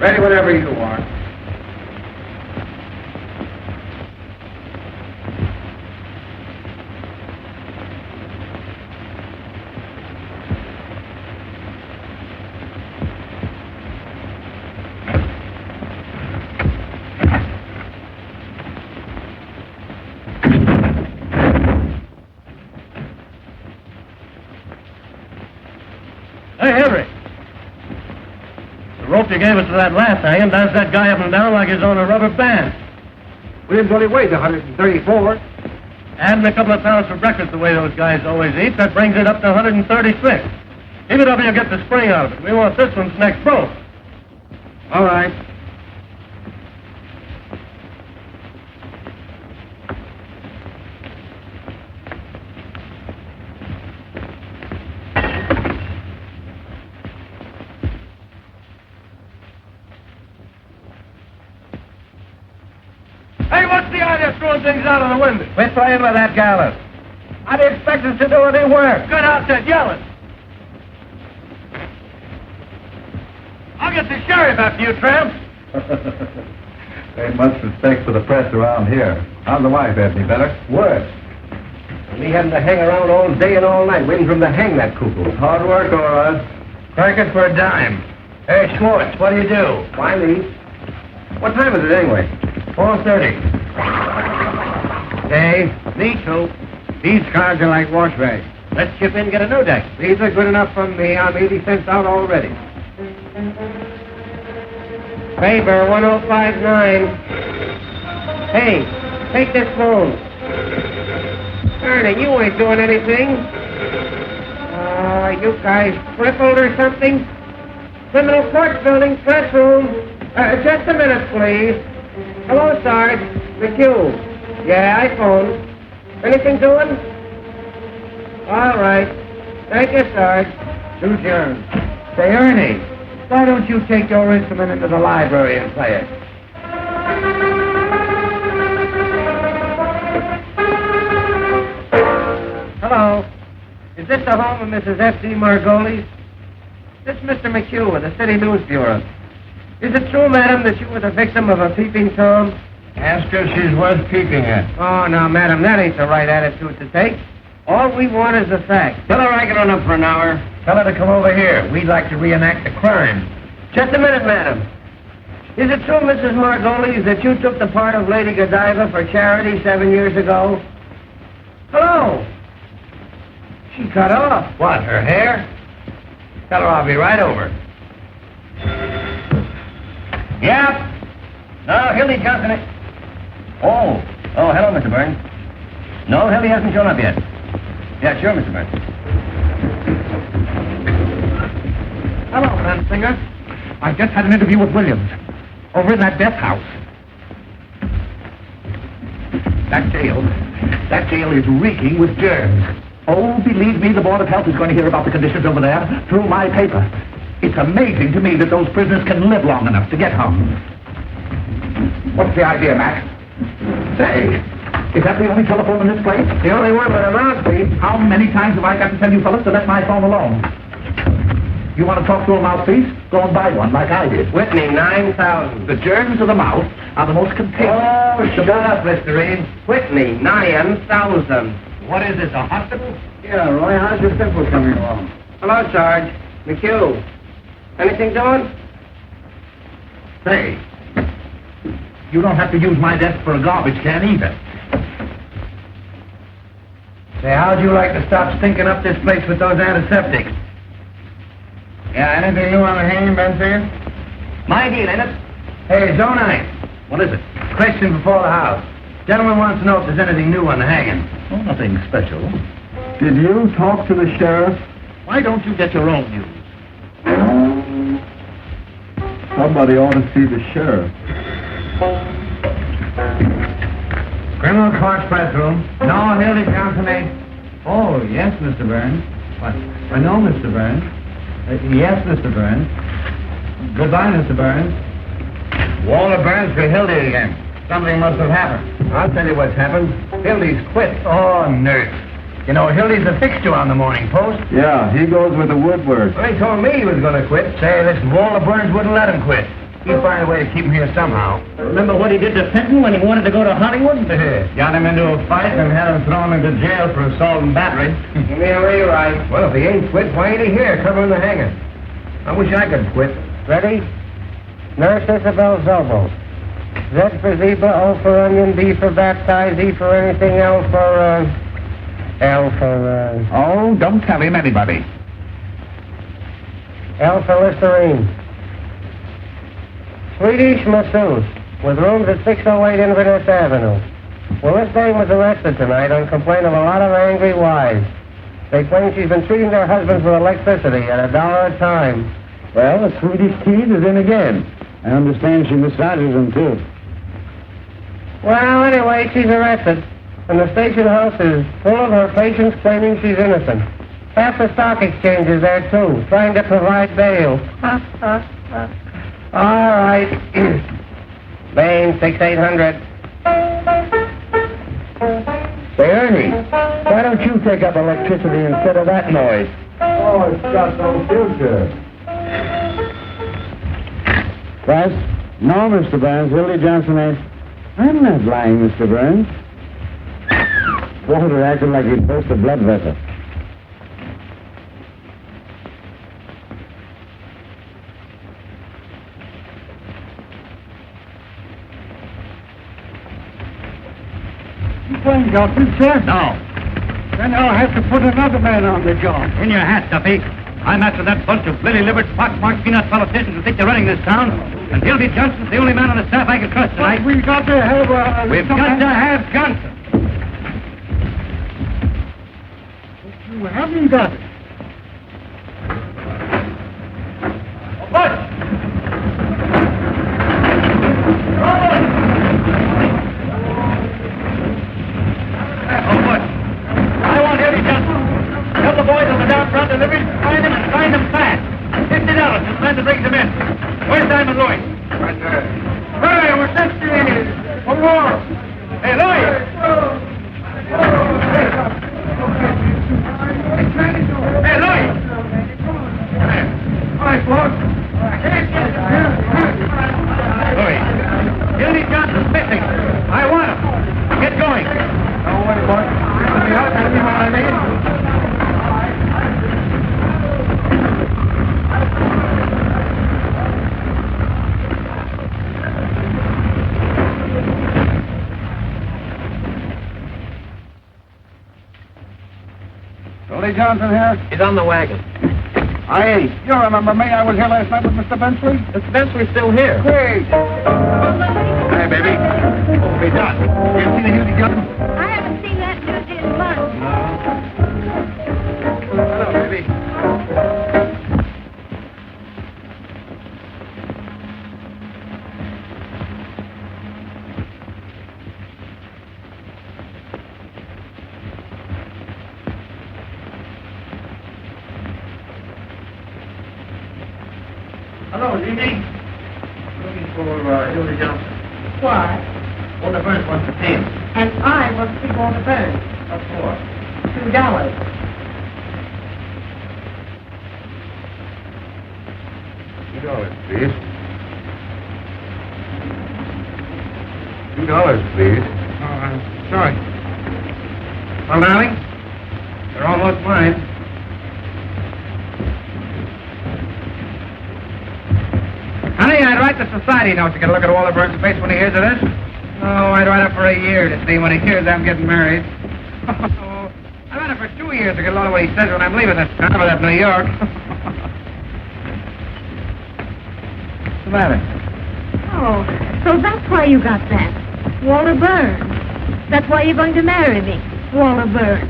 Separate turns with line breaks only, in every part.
Ready whenever you are.
Hey, Henry. The rope you gave us to that last hanging does that guy up and down like he's on a rubber band.
Williams only weighs 134.
Adding a couple of pounds for breakfast the way those guys always eat, that brings it up to 136. Keep it up and you'll get the spring out of it. We want this one's next broke.
All right.
Hey, what's the idea of throwing things out of the window?
Quit playing with that gallows. How do you expect us to do any work?
Good outfit, yelling. I'll get the sheriff after you, tramps.
Ain't much respect for the press around here. How's the wife, Any better?
Worse. We having to hang around all day and all night waiting for him to hang that cuckoo.
Hard work, all right.
Crack it for a dime. Hey, Schwartz, what do you do? Why leave? What time is it anyway? 4:30. Hey, me too. These cars are like wash rags. Let's chip in and get a new deck. These are good enough for me. I'm 80 cents out already. Paper 1059. Hey, take this phone. Ernie, you ain't doing anything. You guys crippled or something? Criminal Court Building, press room. Just a minute, please. Hello, Sarge. McHugh. Yeah, I phoned. Anything doing? All right. Thank you, Sarge. To Jones. Say, Ernie, why don't you take your instrument into the library and play it? Hello. Is this the home of Mrs. F.D. Margolis? This is Mr. McHugh of the City News Bureau. Is it true, madam, that you were the victim of a peeping Tom?
Ask her if she's worth peeping at.
Oh, now, madam, that ain't the right attitude to take. All we want is the facts.
Tell her I can run up for an hour.
Tell her to come over here. We'd like to reenact the crime. Just a minute, madam. Is it true, Mrs. Margolis, that you took the part of Lady Godiva for charity 7 years ago? Hello. She cut off.
What, her hair?
Tell her I'll be right over.
Yep. No, Hildy Johnson. Oh, hello, Mr. Burns. No, Hildy hasn't shown up yet. Yeah, sure, Mr. Burns.
Hello, Mansinger. I just had an interview with Williams over in that death house. That jail is reeking with germs. Oh, believe me, the Board of Health is going to hear about the conditions over there through my paper. It's amazing to me that those prisoners can live long enough to get hung. What's the idea, Mac? Say, is that the only telephone in this place? The only one with a mouthpiece. How many times have I got to tell you fellas to let my phone alone? You want to talk to a mouthpiece? Go and buy one like I did. Whitney, 9,000. The germs of the mouth are the most contagious. Oh, shut up, Mr. Reed. Whitney, 9,000. What is this, a hospital? Yeah, Roy, how's your pimple coming along? Hello, Sarge. McHugh. Anything doing? Say, you don't have to use my desk for a garbage can either. Say, how'd you like to stop stinking up this place with those antiseptics? Yeah, anything new on the hanging, Bensinger? My deal, ain't it? Hey, Zone 9. What is it? Question before the house. Gentleman wants to know if there's anything new on the hanging.
Oh, nothing special. Did you talk to the sheriff?
Why don't you get your own news?
Somebody ought to see the sheriff.
Criminal Court press room. No, Hildy Johnson ain't. Oh, yes, Mr. Burns. What? No, Mr. Burns. Yes, Mr. Burns. Goodbye, Mr. Burns. Walter Burns for Hildy again. Something must have happened. I'll tell you what's happened. Hildy's quit. Oh, nurse. You know, Hildy's a fixture on the Morning Post.
Yeah, he goes with the woodwork.
Well, he told me he was going to quit. Say, listen, Walter Burns wouldn't let him quit.
He'd find a way to keep him here somehow.
Remember what he did to Fenton when he wanted to go to Hollywood?
Got him into a fight and had him thrown into jail for assault and battery.
Yeah, right.
Well, if he ain't quit, why ain't he here covering the hangar? I wish I could quit.
Ready? Nurse Isabel's elbow. Z for zebra, O for onion, B for baptize, E for anything, L for,
Oh, don't tell him anybody.
L for Listerine. Swedish masseuse, with rooms at 608 Inverness Avenue. Well, this dame was arrested tonight on complaint of a lot of angry wives. They claim she's been treating their husbands with electricity at $1 a time.
Well, the Swedish tease is in again. I understand she massages them, too.
Well, anyway, she's arrested. And the station house is full of her patients claiming she's innocent. Half the stock exchange is there, too, trying to provide bail. All right. Bain, 6800.
Say, Ernie, why don't you take up electricity instead of that noise?
Oh, it's got no future.
What? No, Mr. Burns. Hildy Johnson ain't. I'm not lying, Mr. Burns. Walter acted like he'd burst a blood vessel.
You playing Johnson, sir?
No.
Then I'll have to put another man on the job.
In your hat, Duffy. I'm after that bunch of lily-livered, pock-marked peanut politicians who think they're running this town. And Hildy Johnson's the only man on the staff I can trust tonight.
We've got to have
We've got to have Johnson.
You haven't got it.
What? Oh, what? I want Hildy Johnson. Tell the boys on the down front deliveries to find him and find him fast. $50 and plan to bring them in. Where's Simon Louis?
Right there.
Hurry, we're sent to you. For more. Hey, Louis! Hey, Louis! All right, boss. Louis, Hildy Johnson's missing. I want him. Get going.
Don't worry, boy. Let me out. You know what I mean? Billy Johnson here?
He's on the wagon.
Aye. You remember me? I was here last night with Mr. Bensley.
Mr. Bensley's still here.
Great.
Hey, baby. Hey, Doc. You ever seen the Hildy Johnson?
I haven't seen that dude in months.
Hello, baby. Hello, is he me? Looking for Hildy Johnson.
Why?
Walter Burns wants to see him.
And I want to see Walter Burns.
What for?
$2.
$2, please. $2, please.
Oh, I'm sorry. Well, darling, they're almost mine. Honey, I'd write the society note to get a look at Walter Burns' face when he hears of this. Oh, I'd write up for a year to see when he hears I'm getting married. Oh, I've had it for 2 years to get a lot of what he says when I'm leaving this town or that New York. What's the matter?
Oh, so that's why you got that. Walter Burns. That's why you're going to marry me. Walter Burns.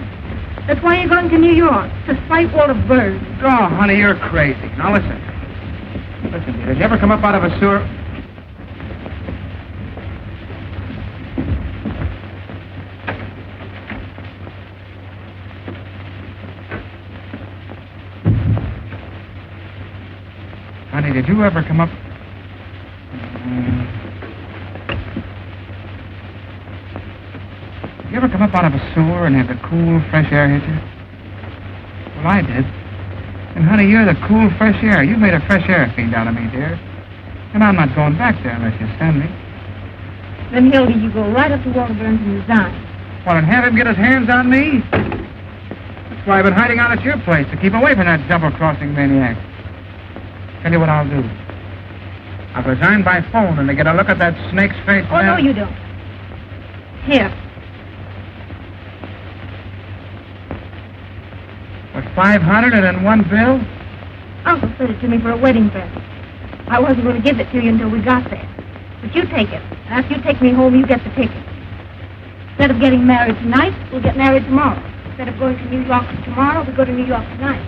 That's why you're going to New York, to fight Walter Burns.
Oh, honey, you're crazy. Now, listen. Listen, did you ever come up out of a sewer? Honey, did you ever come up... You ever come up out of a sewer and have the cool, fresh air hit you? Well, I did. And, honey, you're the cool, fresh air. You made a fresh air fiend out of me, dear. And I'm not going back there unless you send me.
Then, Hildy, you go right up to Walter Burns and resign.
Well, and have him get his hands on me? That's why I've been hiding out at your place, to keep away from that double-crossing maniac. Tell you what I'll do. I'll resign by phone and to get a look at that snake's face.
Oh, no, you don't. Here.
With 500 and in one bill?
Uncle sent it to me for a wedding present. I wasn't going to give it to you until we got there. But you take it. After you take me home, you get the ticket. Instead of getting married tonight, we'll get married tomorrow. Instead of going to New York tomorrow, we'll go to New York tonight.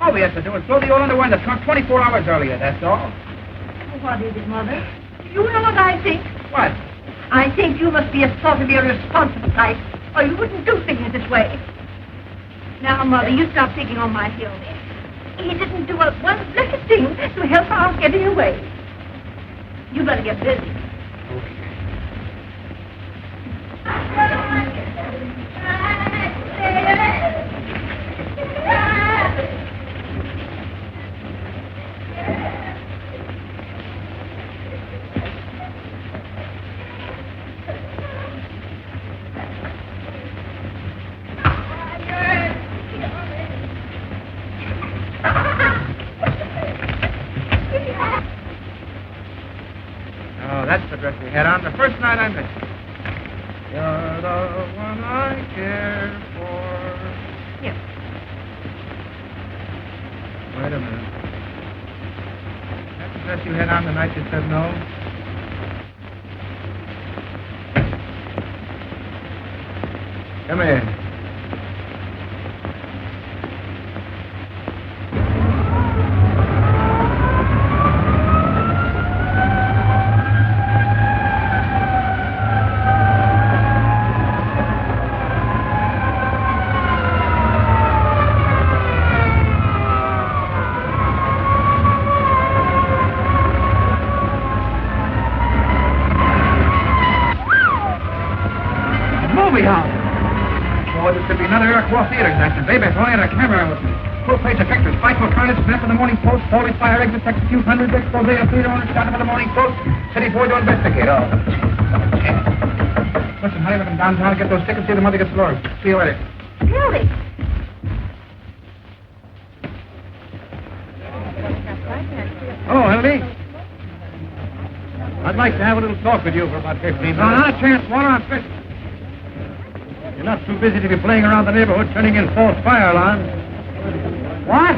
All we have to do is throw the old underwear in the trunk 24 hours earlier, that's all.
What is it, Mother? You know what I think?
What?
I think you must be a sort of irresponsible type, or you wouldn't do things this way. Now, Mother, you stop picking on my Hildy. He didn't do one blessed thing to help our getting away. You better get busy.
That's the dress we had on the first night I met you. You're the one I care for.
Here.
Wait a minute. That's the dress you had on the night you said no? Come here. Baby, throwing out a camera with me. Full page of pictures. Spiteful carnage, snap in the Morning Post. Holy fire exits, execute hundreds, expose of theater owners, shot for the Morning Post. City boy to investigate. Oh. Listen, hurry with them downtown. Get those tickets. See the mother gets lured. See you later.
Hildy.
Oh, Hildy.
I'd like to have a little talk with you for about 15 minutes.
No, not a chance. Water on fish.
You're not too busy to be playing around the neighborhood turning in false fire alarms.
What?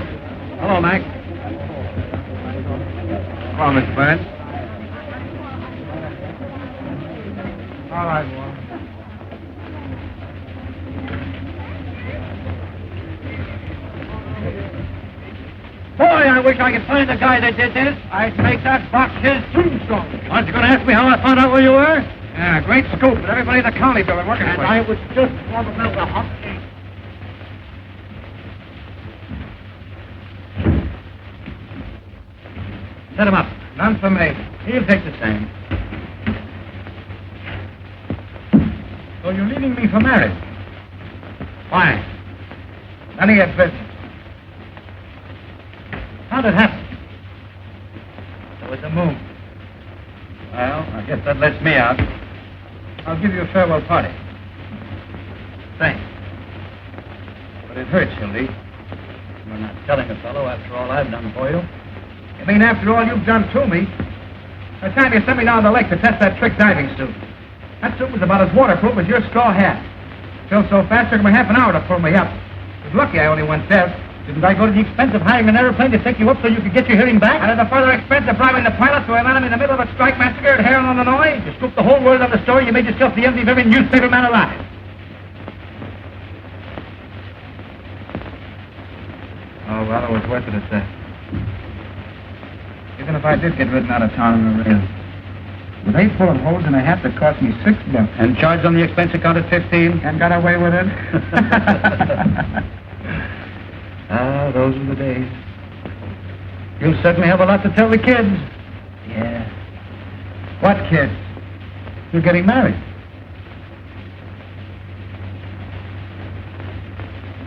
Hello, Mac.
Come on, Mr. Burns. All right, Walt.
Boy, I wish I could find the guy that did this. I'd make that box his tombstone. Aren't you going to ask me how I found out where you were?
Yeah, great scoop. But everybody in the county building working
And
for you.
I was just warming up the hot seat. Set him up.
None for me.
He'll take the stand. So you're leaving me for marriage? Why?
None of your business.
How'd it happen?
There was a moon.
Well, I guess that lets me out. I'll give you a farewell party. Thanks. But it hurts, Hildy. You're not telling a fellow after all I've done for you.
You mean after all you've done to me? The time you sent me down the lake to test that trick diving suit. That suit was about as waterproof as your straw hat. Filled so fast, it took me half an hour to pull me up. It was lucky I only went deaf.
Didn't I go to the expense of hiring an airplane to take you up so you could get your hearing back?
And at the further expense of bribing the pilot to land him in the middle of a strike massacre at Heron, Illinois?
You scooped the whole world on the story. You made yourself the envy of every newspaper man alive.
Oh, well, it was worth it at that. Even if I did get ridden out of town on the rail. With 8 bullet holes in a hat that cost me $6.
And charged on the expense account at 15?
And got away with it?
Ah, those were the days. You'll certainly have a lot to tell the kids.
Yeah. What kids?
You're getting married.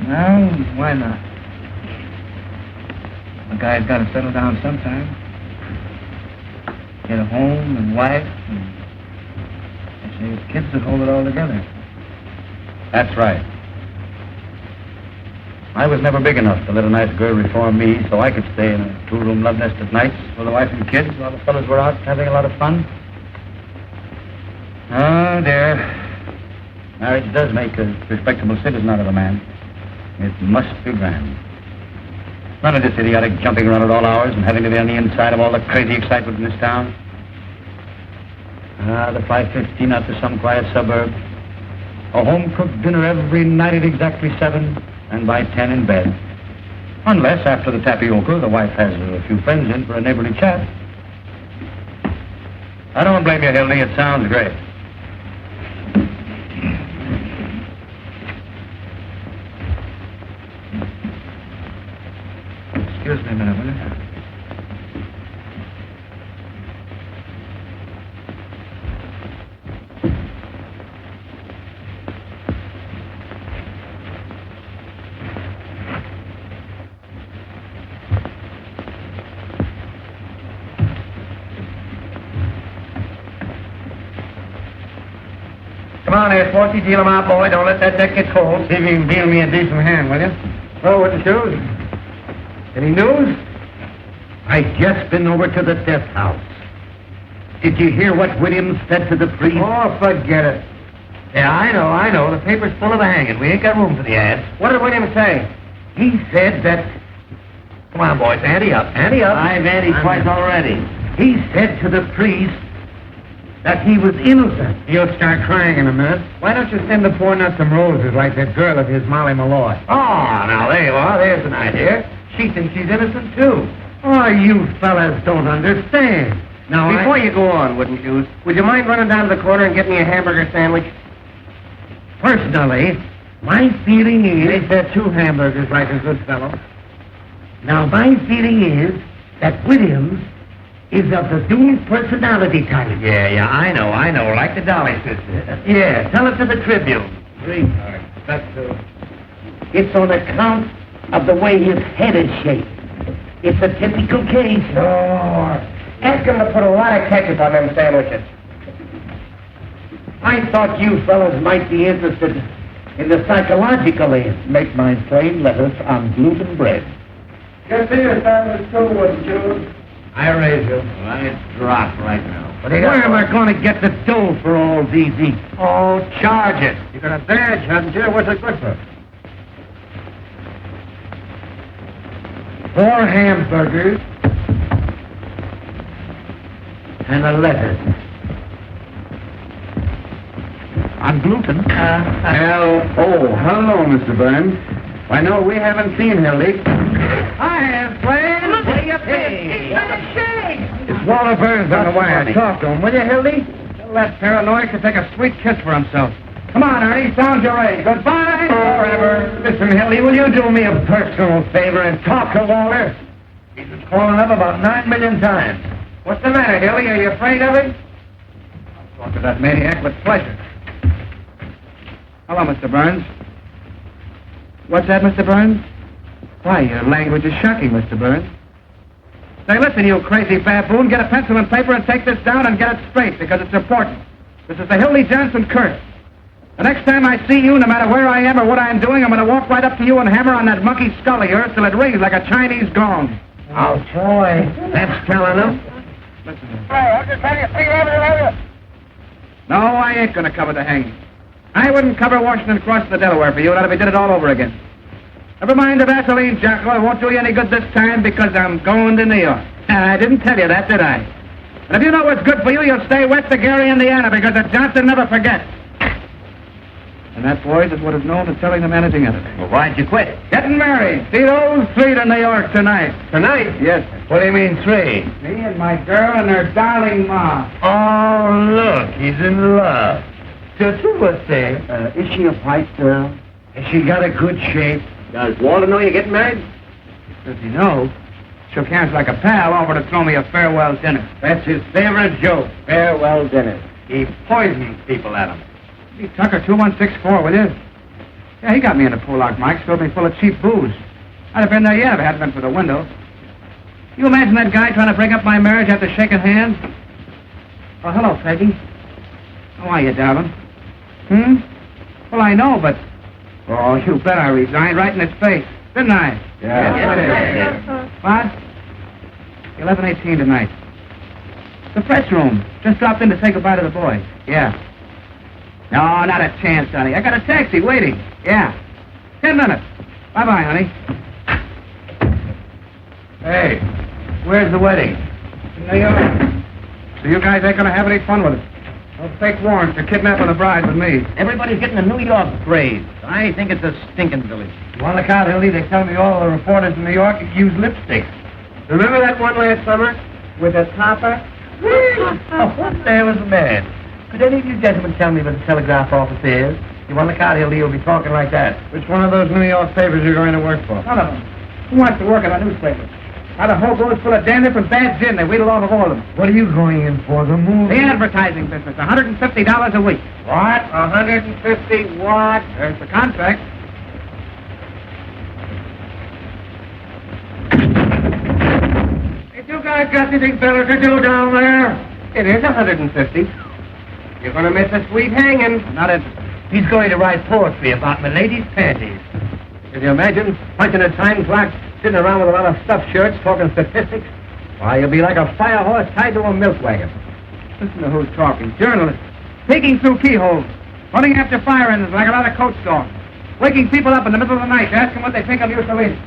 No, why not? A guy's got to settle down sometime. Get a home and wife, and they say it's kids that hold it all together.
That's right. I was never big enough to let a nice girl reform me so I could stay in a two-room love nest at nights with a wife and kids while the fellas were out having a lot of fun. Oh, dear. Marriage does make a respectable citizen out of a man. It must be grand. None of this idiotic jumping around at all hours and having to be on the inside of all the crazy excitement in this town. The 5:15 out to some quiet suburb. A home-cooked dinner every night at exactly 7, and by 10 in bed. Unless, after the tapioca, the wife has a few friends in for a neighborly chat. I don't blame you, Hildy. It sounds great.
Excuse me a minute, will you? Come on there, Sporty. Deal him out, boy. Don't let that deck get cold.
See if you can deal me a decent hand, will you?
Oh, what the shoes? Any news?
I just been over to the death house. Did you hear what Williams said to the priest?
Oh, forget it.
Yeah, I know. The paper's full of the hanging. We ain't got room for the ads.
What did William say?
He said that...
Come on, boys. Ante up. Ante up.
I've anti twice already.
He said to the priest that he was innocent.
You'll start crying in a minute. Why don't you send the poor nut some roses like that girl of his, Molly Malloy?
Oh, now there you are. There's an idea. She thinks she's innocent, too.
Oh, you fellas don't understand. Now,
Before you go on, Wooden Shoes, would you mind running down to the corner and getting me a hamburger sandwich?
Personally, my feeling
They
is...
said 2 hamburgers like a good fellow.
Now, my feeling is that Williams is of the doomed personality type.
Yeah, I know. Like the Dolly sister.
Yeah, tell it to the Tribune.
That's
It's on account of the way his head is shaped. It's a typical case.
Ask him to put a lot of ketchup on them sandwiches.
I thought you fellas might be interested in the psychological end. Make my plain lettuce on gluten bread.
Good to see you, sandwich too, Wooden Shoes.
I raise you. It's dropped right now.
Where am I going to get the dough for all these eats?
Oh, charge it.
You got a badge, haven't you? What's it good for?
4 hamburgers and a lettuce. On gluten.
Hello, Mr. Burns. Why, no, we haven't seen Hildy.
Hi, Flynn. What do you think?
It's Walter Burns on the wire. Talk to him, will you, Hildy?
Tell that paranoid to take a sweet kiss for himself. Come on, Ernie. Sound your age. Goodbye forever.
Listen, Hildy, will you do me a personal favor and talk to Walter? He's been calling up about 9 million times.
What's the matter, Hilly? Are you afraid of him? I'll talk to that maniac with pleasure. Hello, Mr. Burns. What's that, Mr. Burns? Why, your language is shocking, Mr. Burns. Say, listen, you crazy baboon, get a pencil and paper and take this down and get it straight, because it's important. This is the Hildy Johnson curse. The next time I see you, no matter where I am or what I'm doing, I'm going to walk right up to you and hammer on that monkey skull of yours till it rings like a Chinese gong.
Oh, boy. That's telling him.
Listen to me.
I'm just trying to figure out.
No, I ain't going to cover the hanging. I wouldn't cover Washington crossing the Delaware for you, not if we did it all over again. Never mind the Vaseline, Jocko. It won't do you any good this time because I'm going to New York. I didn't tell you that, did I? And if you know what's good for you, you'll stay west of Gary, Indiana, because the Johnson never forgets. And that, boys, is what is known as telling the managing editor.
Well, why'd you quit?
Getting married. See those 3 to New York tonight.
Tonight?
Yes, sir.
What do you mean, 3?
Me and my girl and her darling ma.
Oh, look, he's in love.
Just what's there? Is she a white girl? Has she got a good shape?
Does Walter know you're getting married?
Does he know? Shook hands like a pal, offered to throw me a farewell dinner.
That's his favorite joke, farewell dinner. He poisons people at him.
Hey, Tucker, 2164, will you? Yeah, he got me in a Pollock, Mike. Filled me full of cheap booze. I'd have been there yet if it hadn't been for the window. You imagine that guy trying to break up my marriage after shaking hands? Oh, hello, Peggy. How are you, darling? Well, I know, but... Oh, you bet I resigned right in his face, didn't I?
Yeah.
What? 11:18 tonight. The press room. Just dropped in to say goodbye to the boys. Yeah. No, not a chance, honey. I got a taxi waiting. Yeah. 10 minutes. Bye-bye, honey.
Hey, where's the wedding?
In New York. So you guys ain't gonna have any fun with it. No fake warrants for kidnapping a bride with me.
Everybody's getting a New York craze. I think it's a stinking village.
You want to count, Hildy? They tell me all the reporters in New York use lipstick. Remember that one last summer with a topper?
Oh, what the hell is the man?
Could any of you gentlemen tell me where the telegraph office is? You want to count, Hildy? You'll be talking like that.
Which one of those New York papers you're going to work for?
None of them. Who wants to work at a newspaper? Now the whole boat's full of damn different bad gin. They wheedle off of all of them.
What are you going in for? The movie?
The advertising business, $150 a week.
What? 150 what?
There's the contract.
If you guys got anything better to do down there? It is 150. You're going to miss a sweet hanging.
Not interested.
He's going to write poetry about my lady's panties. Can you imagine punching a time clock, sitting around with a lot of stuffed shirts, talking statistics? Why, you'll be like a fire horse tied to a milk wagon.
Listen to who's talking. Journalists. Peeking through keyholes. Running after fire engines like a lot of coach dogs. Waking people up in the middle of the night to ask them what they think of Mussolini.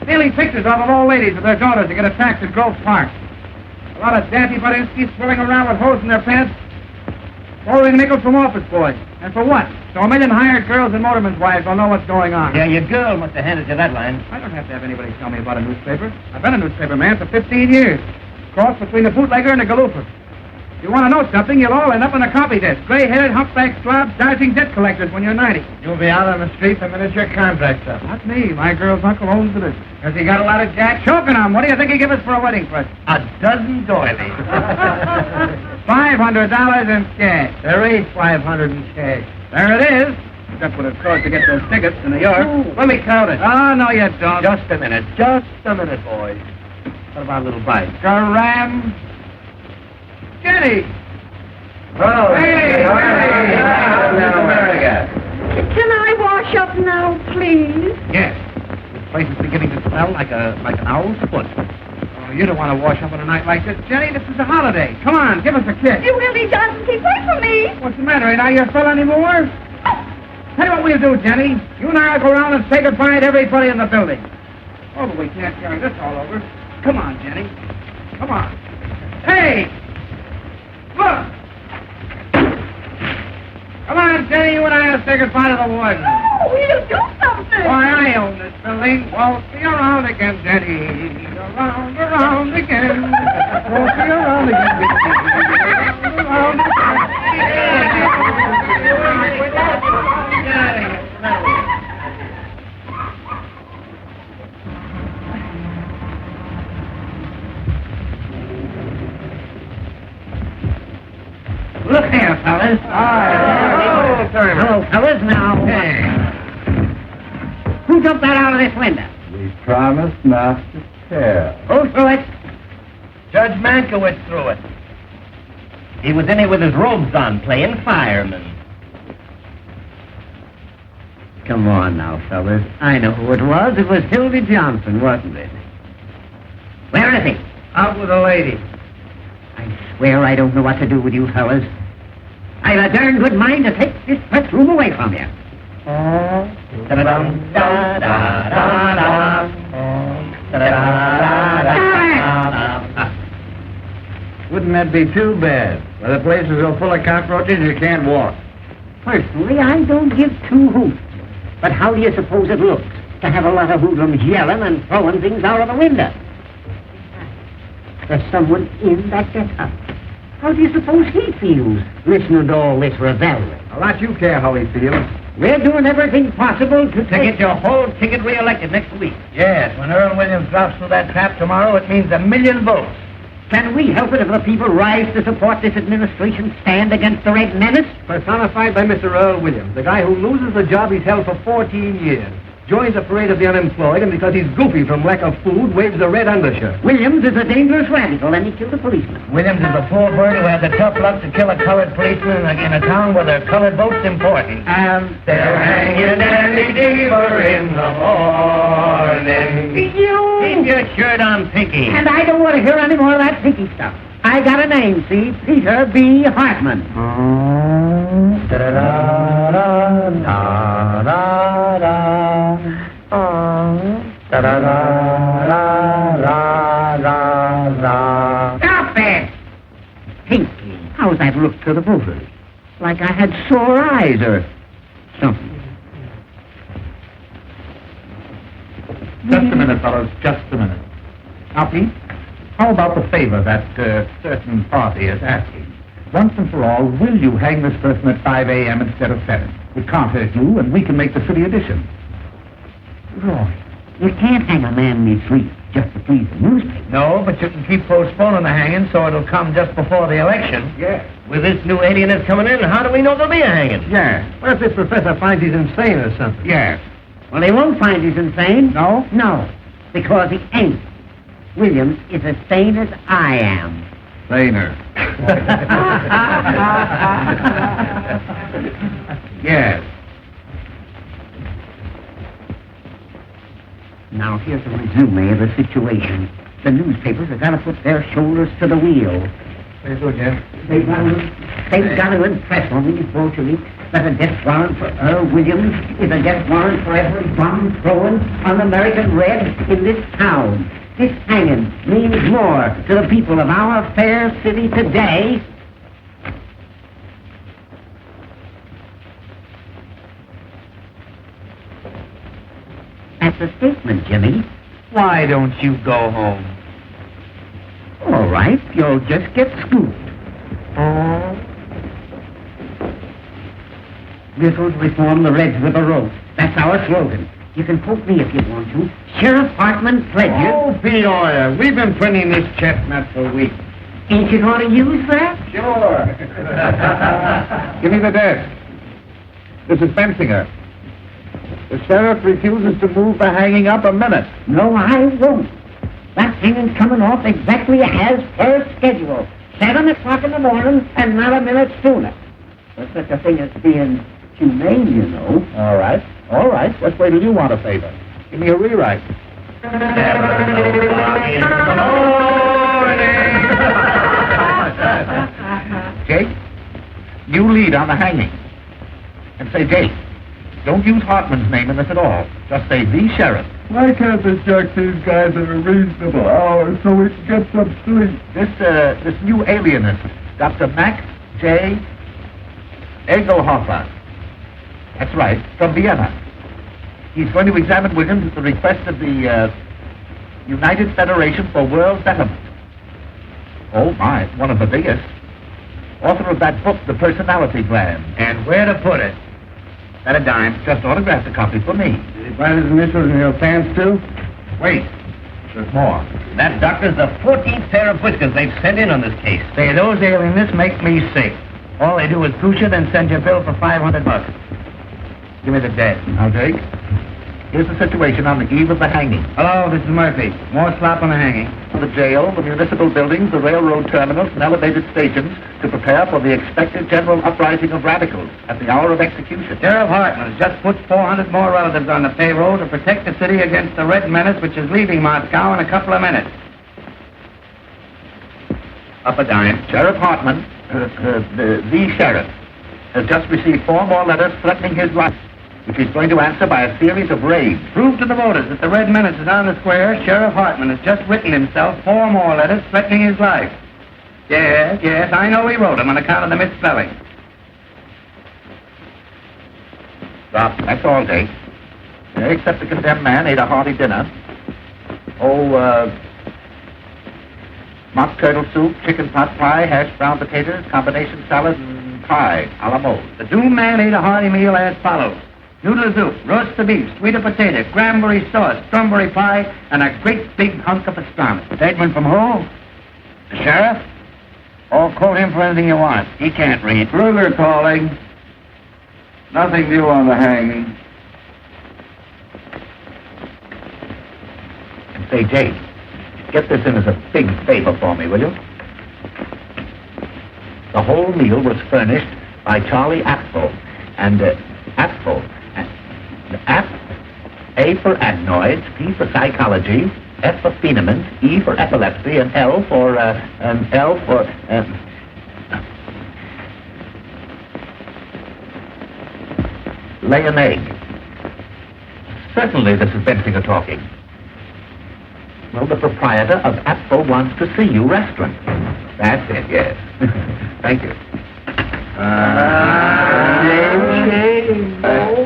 Stealing pictures off of old ladies with their daughters to get attacked at Grove Park. A lot of daffy Budinskis swirling around with holes in their pants. Borrowing nickels from office boys. And for what? So a million hired girls and motormen's wives will know what's going on.
Yeah, your girl must have handed you that line.
I don't have to have anybody tell me about a newspaper. I've been a newspaper man for 15 years. Cross between the bootlegger and the galooper. If you want to know something, you'll all end up on a copy desk. Gray-headed, humpback slobs, dodging debt collectors when you're 90.
You'll be out on the street the minute your contract's up.
Not me. My girl's uncle owns the business.
Has he got a lot of jacks?
Choking on. What do you think he give us for a wedding present?
A dozen doilies.
$500 in cash.
There ain't 500 in cash.
There it is. That's what it cost to get those tickets to New York.
Let me count it.
Oh, no, you don't.
Just a minute, boys. What about a little bite?
Garam. Jenny.
Oh,
Hey,
America.
Can I wash up now, please?
Yes. This place is beginning to smell like an owl's foot. Oh, you don't want to wash up on a night like this, Jenny. This is a holiday. Come on, give us a kiss.
You really Johnson, keep away from me.
What's the matter? Ain't I your fella anymore? Tell you what we'll do, Jenny. You and I will go around and say goodbye to everybody in the building. Oh, but we can't carry this all over. Come on, Jenny. Come on. Hey! Look! Come on, Jenny, you and I will say goodbye to the warden.
No, we'll do something.
Why, I own this building. Waltz me around again, Jenny. Around again. Waltz me around again. Around Look here, fellas. Hello, fellas. Now, who jumped that out of this window?
We promised not to tell.
Who threw it?
Judge Mankiewicz threw it. He was in here with his robes on, playing fireman.
Come on now, fellas. I know who it was. It was Hildy Johnson, wasn't it?
Where is he?
Out with a lady.
I swear I don't know what to do with you fellas. I've a darn good mind to take this press room away from you.
Wouldn't that be too bad? Well, the place is so full of cockroaches you can't walk.
Personally, I don't give two hoots. But how do you suppose it looks to have a lot of hoodlums yelling and throwing things out of the window? There's someone in that gets up. How do you suppose he feels listening to all this revelry?
A lot you care how he feels.
We're doing everything possible to
get your whole ticket reelected next week.
Yes, when Earl Williams drops through that trap tomorrow, it means 1,000,000 votes.
Can we help it if the people rise to support this administration's stand against the Red Menace?
Personified by Mr. Earl Williams, the guy who loses the job he's held for 14 years. Joins the parade of the unemployed, and because he's goofy from lack of food, waves a red undershirt.
Williams is a dangerous radical, and he killed a policeman.
Williams is the poor bird who had the tough luck to kill a colored policeman in a town where the colored vote's important.
And
they'll hang you Dandy Deaver in the morning. Keep your shirt on, Pinky.
And I don't want to hear any more of that pinky stuff. I got a name, see? Peter B. Hartman. Stop it! Pinky, how's that look to the voters? Like I had sore eyes or something.
Just a minute, fellows, just a minute. Now, Pete, how about the favor that certain party is asking? Once and for all, will you hang this person at 5 a.m. instead of 7? It can't hurt you, and we can make the city edition.
Roy, you can't hang a man in his sleep just to please the newspaper.
No, but you can keep postponing the hanging so it'll come just before the election.
Yes.
With this new alienist coming in, how do we know there'll be a hanging?
Yes.
What if this professor finds he's insane or something?
Yes.
Well, they won't find he's insane.
No?
No, because he ain't. Williams is as sane as I am.
Saner. Yes.
Now, here's a resume of the situation. The newspapers have got to put their shoulders to the wheel.
Very good, Jeff.
They've got to impress on these Bolsheviks that a death warrant for Earl Williams is a death warrant for every bomb thrown on American Red in this town. This hanging means more to the people of our fair city today. That's a statement, Jimmy.
Why don't you go home?
All right, you'll just get scooped. This'll reform the Reds with a rope. That's our slogan. You can quote me if you want to. Sheriff Hartman pledges...
Oh, Peoria, we've been printing this chestnut for weeks.
Ain't you going to use that?
Sure. Give me the desk. This is Bensinger. The sheriff refuses to move the hanging up a minute.
No, I won't. That hanging's coming off exactly as per schedule. 7 o'clock in the morning and not a minute sooner. There's such a thing as being humane, you know.
All right. All right. Just wait till you want a favor. Give me a rewrite. Jake, you lead on the hanging. And say, Jake, don't use Hartman's name in this at all. Just say the sheriff.
Why can't they check these guys at a reasonable hour so we can get some sleep?
This new alienist, Dr. Max J. Egelhofer. That's right, from Vienna. He's going to examine Williams at the request of the United Federation for World Betterment. Oh, my, it's one of the biggest. Author of that book, The Personality Plan.
And where to put it?
At a dime, just autographed a copy for me.
Did he write his initials in your pants, too?
Wait, there's more.
That doctor's the 14th pair of whiskers they've sent in on this case. Say, those alienists make me sick. All they do is goose you, then send you a bill for $500. Give me the desk.
Now, Jake, here's the situation on the eve of the hanging.
Hello, this is Murphy. More slop on the hanging.
The jail, the municipal buildings, the railroad terminals, and elevated stations to prepare for the expected general uprising of radicals at the hour of execution.
Sheriff Hartman has just put 400 more relatives on the payroll to protect the city against the Red Menace, which is leaving Moscow in a couple of minutes.
Up a dime. Sheriff Hartman, the sheriff, has just received 4 more letters threatening his life, which he's going to answer by a series of raids.
Prove to the voters that the Red Menace is on the square. Sheriff Hartman has just written himself 4 more letters threatening his life. Yes, I know he wrote them on account of the misspelling.
Stop. That's all, Jake. Except the condemned man ate a hearty dinner. Mock turtle soup, chicken pot pie, hashed brown potatoes, combination salad, and pie a la mode.
The doom-man ate a hearty meal as follows. Noodle soup, roast the beef, sweet potato, cranberry sauce, strawberry pie, and a great big hunk of pastrami.
Statement from who? The sheriff? Oh, quote him for anything you want. He can't read.
Kruger calling. Nothing new on the hanging.
Say, Jake, get this in as a big favor for me, will you? The whole meal was furnished by Charlie Apfel. And, Apfel. A for adenoids, P for psychology, F for phenomenon, E for epilepsy, and L for, lay an egg. Certainly this is Bensinger talking. Well, the proprietor of Apfel wants to see you restaurant. That's it, yes. Thank you.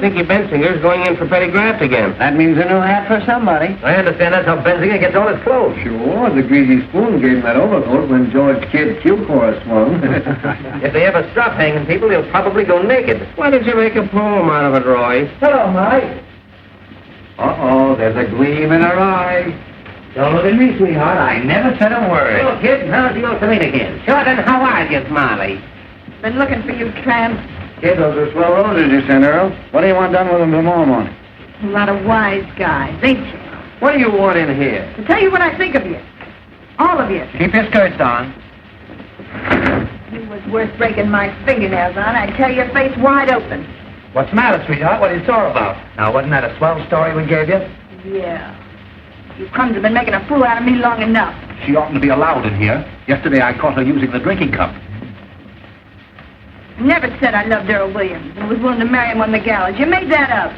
Dickie Bensinger's going in for petty graft again.
That means a new hat for somebody.
I understand that's how Bensinger gets all his clothes.
Sure, the greasy spoon gave him that overcoat when George Kidd Q-Corps swung.
If they ever stop hanging people, he'll probably go naked. Why did you make a poem out of it, Roy?
Hello, Mike. Uh-oh, there's a gleam in her eye.
Don't look at me, sweetheart. I never said a word.
Hello, kid. How's the old terrain again?
Sure, then how are you, Molly?
Been looking for you, tramp.
Kid, those are swell roses you sent, Earl. What do you want done with them tomorrow morning?
A lot of wise guys, ain't you?
What do you want in here?
To tell you what I think of you. All of you.
Keep your skirts on.
You was worth breaking my fingernails on. I'd tear your face wide open.
What's the matter, sweetheart? What are you sore about? Now, wasn't that a swell story we gave you?
Yeah. You crumbs have been making a fool out of me long enough.
She oughtn't to be allowed in here. Yesterday I caught her using the drinking cup.
I never said I loved Earl Williams and was willing to marry him on the gallows. You made that up.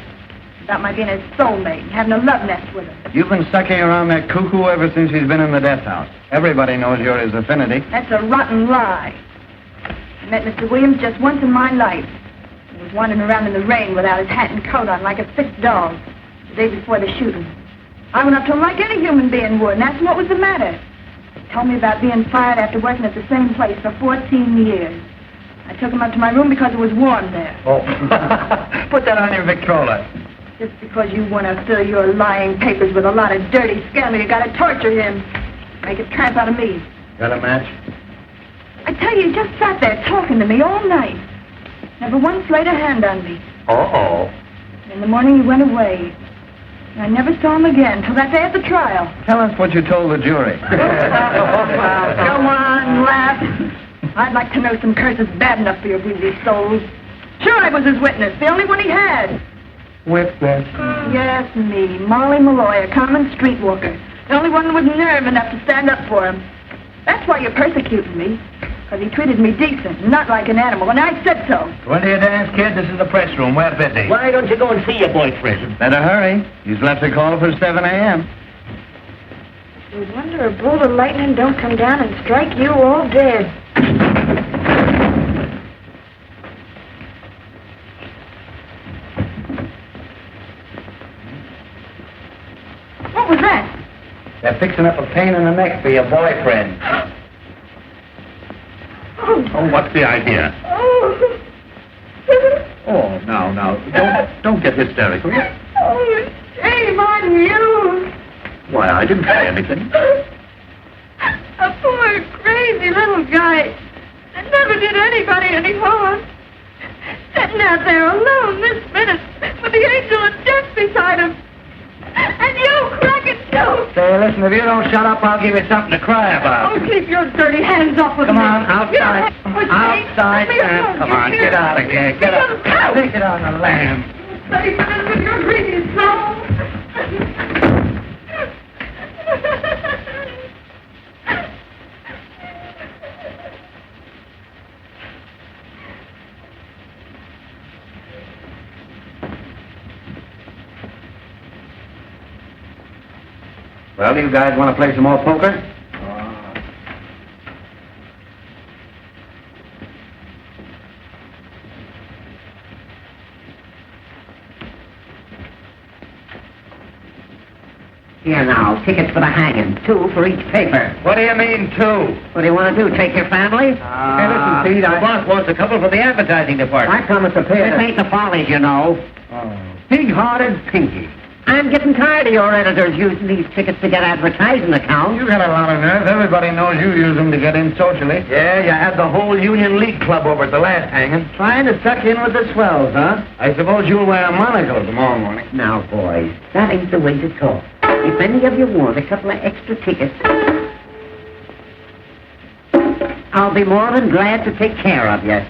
About my being his soulmate and having a love nest with him.
You've been sucking around that cuckoo ever since he's been in the death house. Everybody knows you're his affinity.
That's a rotten lie. I met Mr. Williams just once in my life. He was wandering around in the rain without his hat and coat on like a sick dog the day before the shooting. I went up to him like any human being would and asked him what was the matter. He told me about being fired after working at the same place for 14 years. I took him up to my room because it was warm there.
Oh. Put that on your Victrola.
Just because you want to fill your lying papers with a lot of dirty scandal, you got to torture him. Make a tramp out of me.
Got a match?
I tell you, he just sat there talking to me all night. Never once laid a hand on me.
Uh-oh.
In the morning, he went away. And I never saw him again till that day at the trial.
Tell us what you told the jury.
Go on, laugh. I'd like to know some curses bad enough for your greasy souls. Sure, I was his witness, the only one he had.
Witness?
Yes, me, Molly Malloy, a common streetwalker. The only one with nerve enough to stand up for him. That's why you're persecuting me. Because he treated me decent, not like an animal, and I said so.
When do you dance, kid? This is the press room. We're busy.
Why don't you go and see your boyfriend?
Better hurry. He's left a call for 7 a.m.
You wonder a bolt of lightning don't come down and strike you all dead. What was that?
They're fixing up a pain in the neck for your boyfriend.
Oh, what's the idea? Oh, now. Don't get hysterical.
Oh, shame on you.
Why, I didn't say anything.
A poor, crazy little guy that never did anybody any harm. Sitting out there alone this minute with the angel of death beside him. And you cracking too.
Say, listen, if you don't shut up, I'll give you something to cry about.
Oh, keep your dirty hands off of me.
Come on, outside.
Outside.
Outside, Sam. Come on, get out of here. Get out. Take it on the lamb.
Say, with your greedy soul.
Well, you guys want to play some more poker?
Here now, tickets for the hanging. 2 for each paper.
What do you mean, 2?
What do you want to do, take your family?
Hey, listen,
Pete,
The boss wants a couple for the advertising department.
I promised to pay
This
it.
ain't the follies, you know.
Pig-hearted Pinky.
I'm getting tired of your editors using these tickets to get advertising accounts.
You got a lot of nerve. Everybody knows you use them to get in socially. Yeah, you had the whole Union League Club over at the last hanging.
Trying to suck in with the swells, huh?
I suppose you'll wear a monocle tomorrow morning.
Now, boys, that ain't the way to talk. If any of you want a couple of extra tickets, I'll be more than glad to take care of you.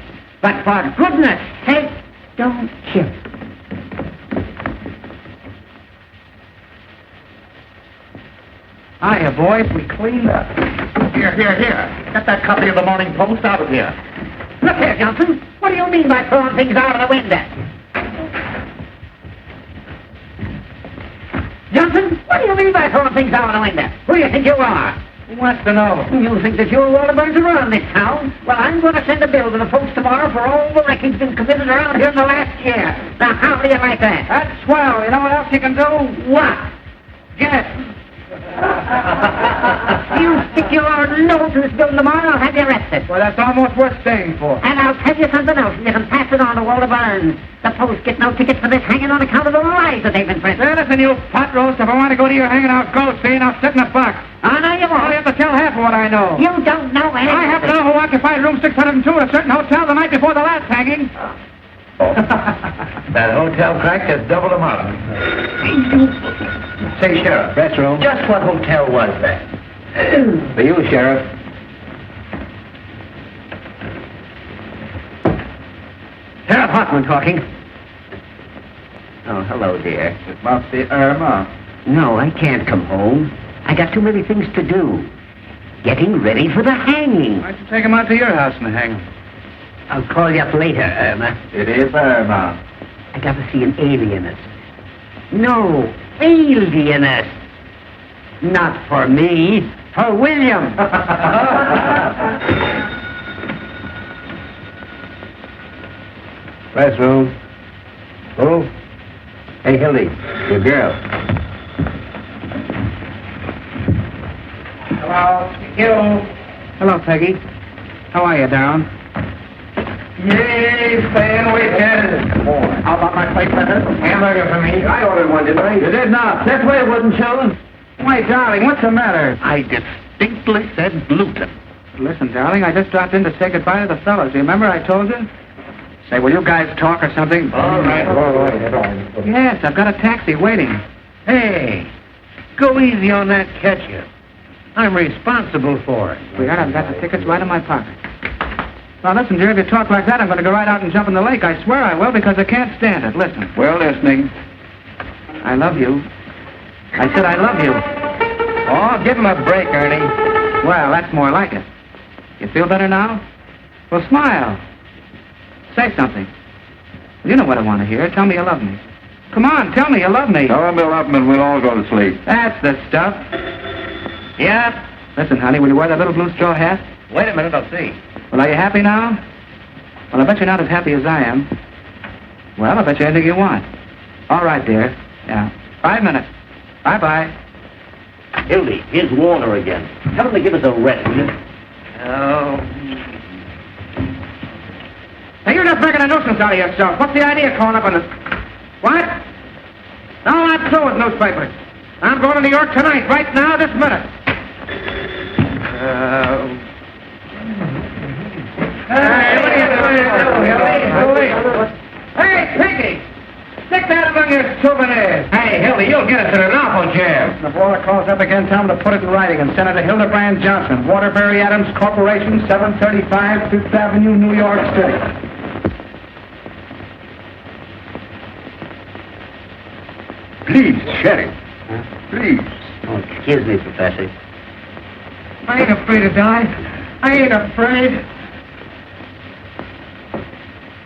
But for goodness sake, don't kill.
Hiya, boys. We cleaned up. Here. Get that copy of the Morning Post out of here.
Look here, Johnson. What do you mean by throwing things out of the window? Johnson, what do you mean by throwing things out of the window? Who do you think you are?
Who wants to know?
You think that you're all the birds around this town? Well, I'm going to send a bill to the folks tomorrow for all the wrecking's been committed around here in the last year. Now, how do you like that?
That's swell. You know what else you can do?
What?
Guess.
You stick your nose in this bill tomorrow, I'll have you arrested.
Well, that's almost worth staying for.
And I'll tell you something else, and you can pass it on to Walter Burns. The Post get no tickets for this hanging on account of the lies that they've been printing.
Hey, listen, you pot roast. If I want to go to your hanging out ghost scene, I'll sit in a box.
Oh, no, you
I
won't.
have to tell half of what I know.
You don't know anything.
I happen to know who occupied room 602 at a certain hotel the night before the last hanging.
That hotel crack just doubled them up. Say, Sheriff.
Press room.
Just what hotel was that?
For you, Sheriff.
Sheriff Hoffman talking. Oh, hello, dear.
It must be Irma.
No, I can't come home. I got too many things to do. Getting ready for the hanging.
Why don't you take him out to your house and hang him?
I'll call you up later, Irma.
It is Irma.
I got to see an alienist. No, alienist. Not for me, for William.
Press room. Who? Hey, Hildy, your girl.
Hello. Hello, Peggy. How are you, Darren?
Yay, staying weekend.
How about my plate letter?
Hamburger for me. I ordered one, didn't I?
You did not. That way it wasn't shown.
Why, darling, what's the matter?
I distinctly said gluten.
Listen, darling, I just dropped in to say goodbye to the fellows. Do you remember I told you? Say, will you guys talk or something?
All right.
Yes, I've got a taxi waiting.
Hey, go easy on that ketchup. I'm responsible for it.
Sweetheart, I've got the tickets right in my pocket. Now, listen, dear, if you talk like that, I'm going to go right out and jump in the lake. I swear I will, because I can't stand it. Listen.
We're listening.
I love you. I said I love you.
Oh, give him a break, Ernie.
Well, that's more like it. You feel better now? Well, smile. Say something. You know what I want to hear. Tell me you love me. Come on, tell me you love me.
Tell him to love him and we'll all go to sleep.
That's the stuff.
Yeah?
Listen, honey, will you wear that little blue straw hat?
Wait a minute, I'll see.
Well, are you happy now? Well, I bet you're not as happy as I am. Well, I bet you anything you want. All right, dear. Yeah. 5 minutes. Bye-bye.
Hildy, here's Warner again. Tell him to give us a rest, will you?
Oh.
Hey, you're just making a nuisance out of yourself. What's the idea of calling up on this? What? No, I'm through with newspapers. I'm going to New York tonight, right now, this minute. Hey, what are you doing? Hey, Pinky! Stick that among your souvenirs.
Hey, Hildy, you'll get us in an awful jam.
The boy calls up again, tell him to put it in writing and send it to Hildebrand Johnson, Waterbury Adams Corporation, 735 Fifth Avenue, New York City.
Please, Sheriff. Please.
Oh, excuse me, Professor.
I ain't afraid to die. I ain't afraid.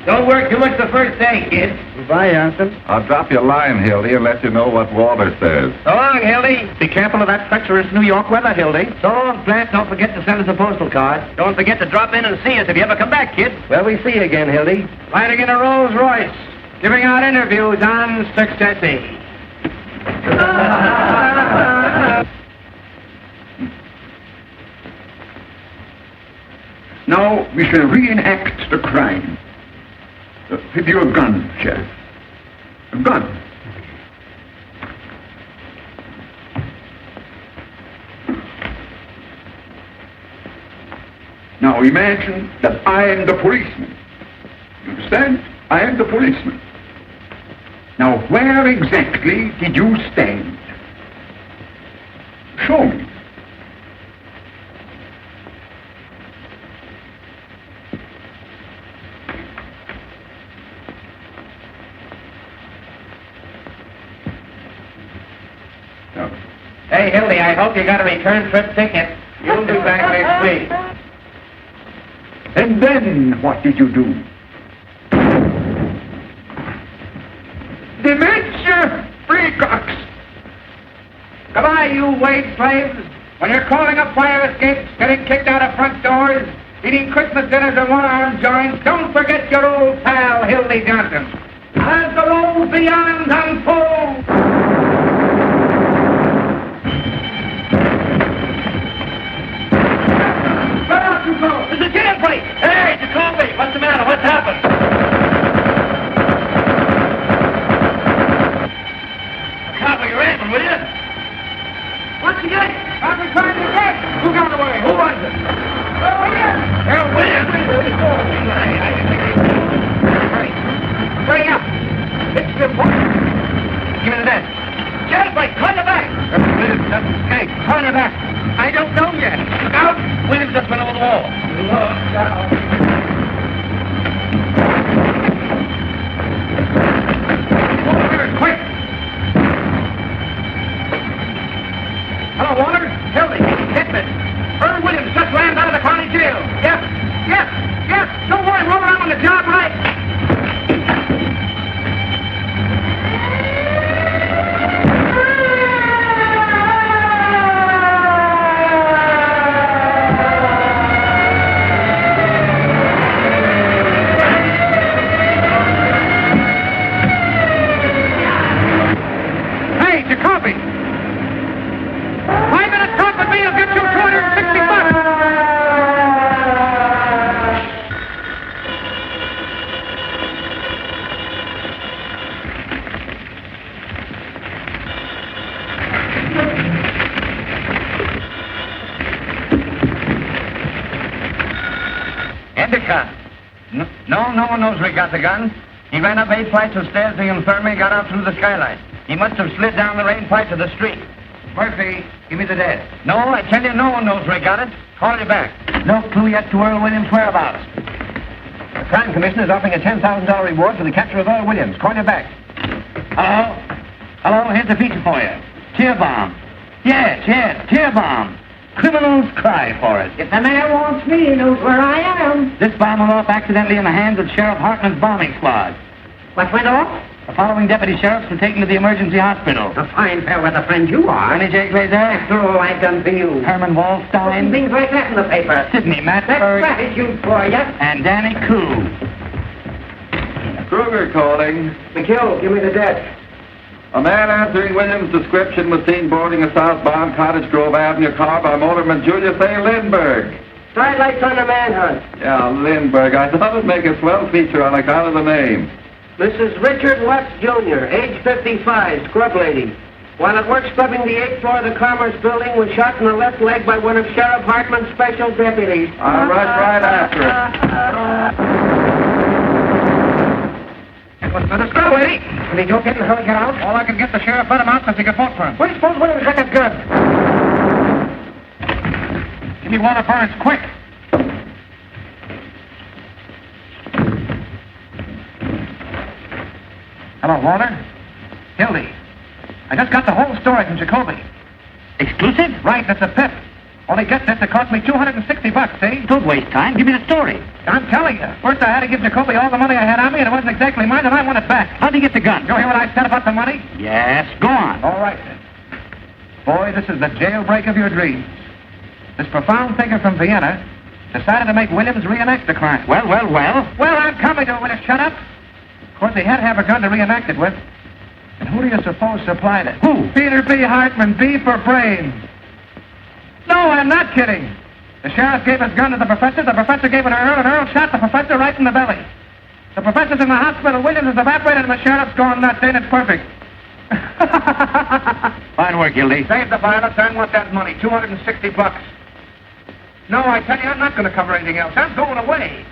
Don't work too much the first day, kid.
Goodbye, Johnson.
I'll drop you a line, Hildy, and let you know what Walter says.
So long, Hildy.
Be careful of that treacherous New York weather, Hildy.
So long, Plant. Don't forget to send us a postal card. Don't forget to drop in and see us if you ever come back, kid.
Well, we see you again, Hildy.
Riding in a Rolls Royce, giving out interviews on Success.
Now we shall reenact the crime. With your gun, Sheriff. A gun. Now imagine that I am the policeman. You understand? I am the policeman. Now where exactly did you stand? Show me.
Hey, Hildy, I hope you got a return trip ticket. You'll be back next week.
And then what did you do? Dementia freakocks!
Goodbye, you wage slaves. When you're calling up fire escapes, getting kicked out of front doors, eating Christmas dinners and one-arm joints, don't forget your old pal, Hildy Johnson. As the road beyond unfolds. Where are you going?
There's a jailbreak! Hey, Jacoby, what's the matter? What's happened? Copper your ankle, will you?
What's he doing? I've been trying to get. Who got away? Who was it? Williams!
Williams!
Hurry. Hurry up. It's the important.
Give me the desk. Jailbreak, turn your back! Williams just escaped.
Turn her back. I don't know yet.
Look out! Williams just went over the wall.
Look out. Quick! Hello, Warner. Hildy, hit me. Earl Williams just landed out of the county jail. Yes, yes, yes. Don't worry, we'll run on the job right. Hey, Jacoby. 5 minutes talk with me will get you $260.
Endicott. No one knows where he got the gun. He ran up 8 flights of stairs to the infirmary, got out through the skylight. He must have slid down the rain pipe to the street.
Murphy, give me the desk.
No, I tell you, no one knows where he got it. Call you back. No clue yet to Earl Williams' whereabouts. The Crime Commission is offering a $10,000 reward for the capture of Earl Williams. Call you back. Hello? Hello, here's a feature for you. Tear bomb. Yes, tear bomb. Criminals cry for it.
If the mayor wants me, he knows where I am.
This bomb went off accidentally in the hands of Sheriff Hartman's bombing squad.
What went off?
The following deputy sheriffs were taken to the emergency hospital.
A fine fair weather friend you are.
Ernie J. Glazer.
After all I've done for you.
Herman Wallstein.
Things like that in the paper.
Sidney
That's
Matberg.
gratitude for you.
And Danny Koo.
Kruger calling.
McHugh, give me the desk.
A man answering Williams' description was seen boarding a southbound Cottage Grove Avenue car by motorman Julius A. Lindbergh.
Side lights on the manhunt.
Yeah, Lindbergh. I thought it'd make a swell feature on account of the name.
Mrs. Richard Watts, Jr., age 55, scrub lady. While at work scrubbing the 8th floor of the Commerce Building, was shot in the left leg by one of Sheriff Hartman's special deputies.
I'll rush right after it.
That was another scrub lady.
Can he go get and hurry get out?
All I can get the sheriff let him out because he could vote for him.
Where do you suppose Williams got that gun?
Give me one of Burns, quick. Hello, Walter. Hildy. I just got the whole story from Jacoby.
Exclusive?
Right, that's a pip. Only get this, it cost me $260, see?
Don't waste time. Give me the story.
I'm telling you. First I had to give Jacoby all the money I had on me, and it wasn't exactly mine, and I want it back.
How'd he get the gun?
You hear what I said about the money?
Yes, go on.
All right, then. Boy, this is the jailbreak of your dreams. This profound thinker from Vienna decided to make Williams reenact the crime.
Well.
Well, I'm coming to it. Will you shut up? Of course, he had to have a gun to reenact it with. And who do you suppose supplied it?
Who?
Peter B. Hartman, B for brains. No, I'm not kidding. The sheriff gave his gun to the professor gave it to Earl, and Earl shot the professor right in the belly. The professor's in the hospital, Williams is evaporated, and the sheriff's gone nuts. Ain't it perfect?
Fine work, Gildy.
Save the violence. I want that money, $260. No, I tell you, I'm not going to cover anything else. I'm going away.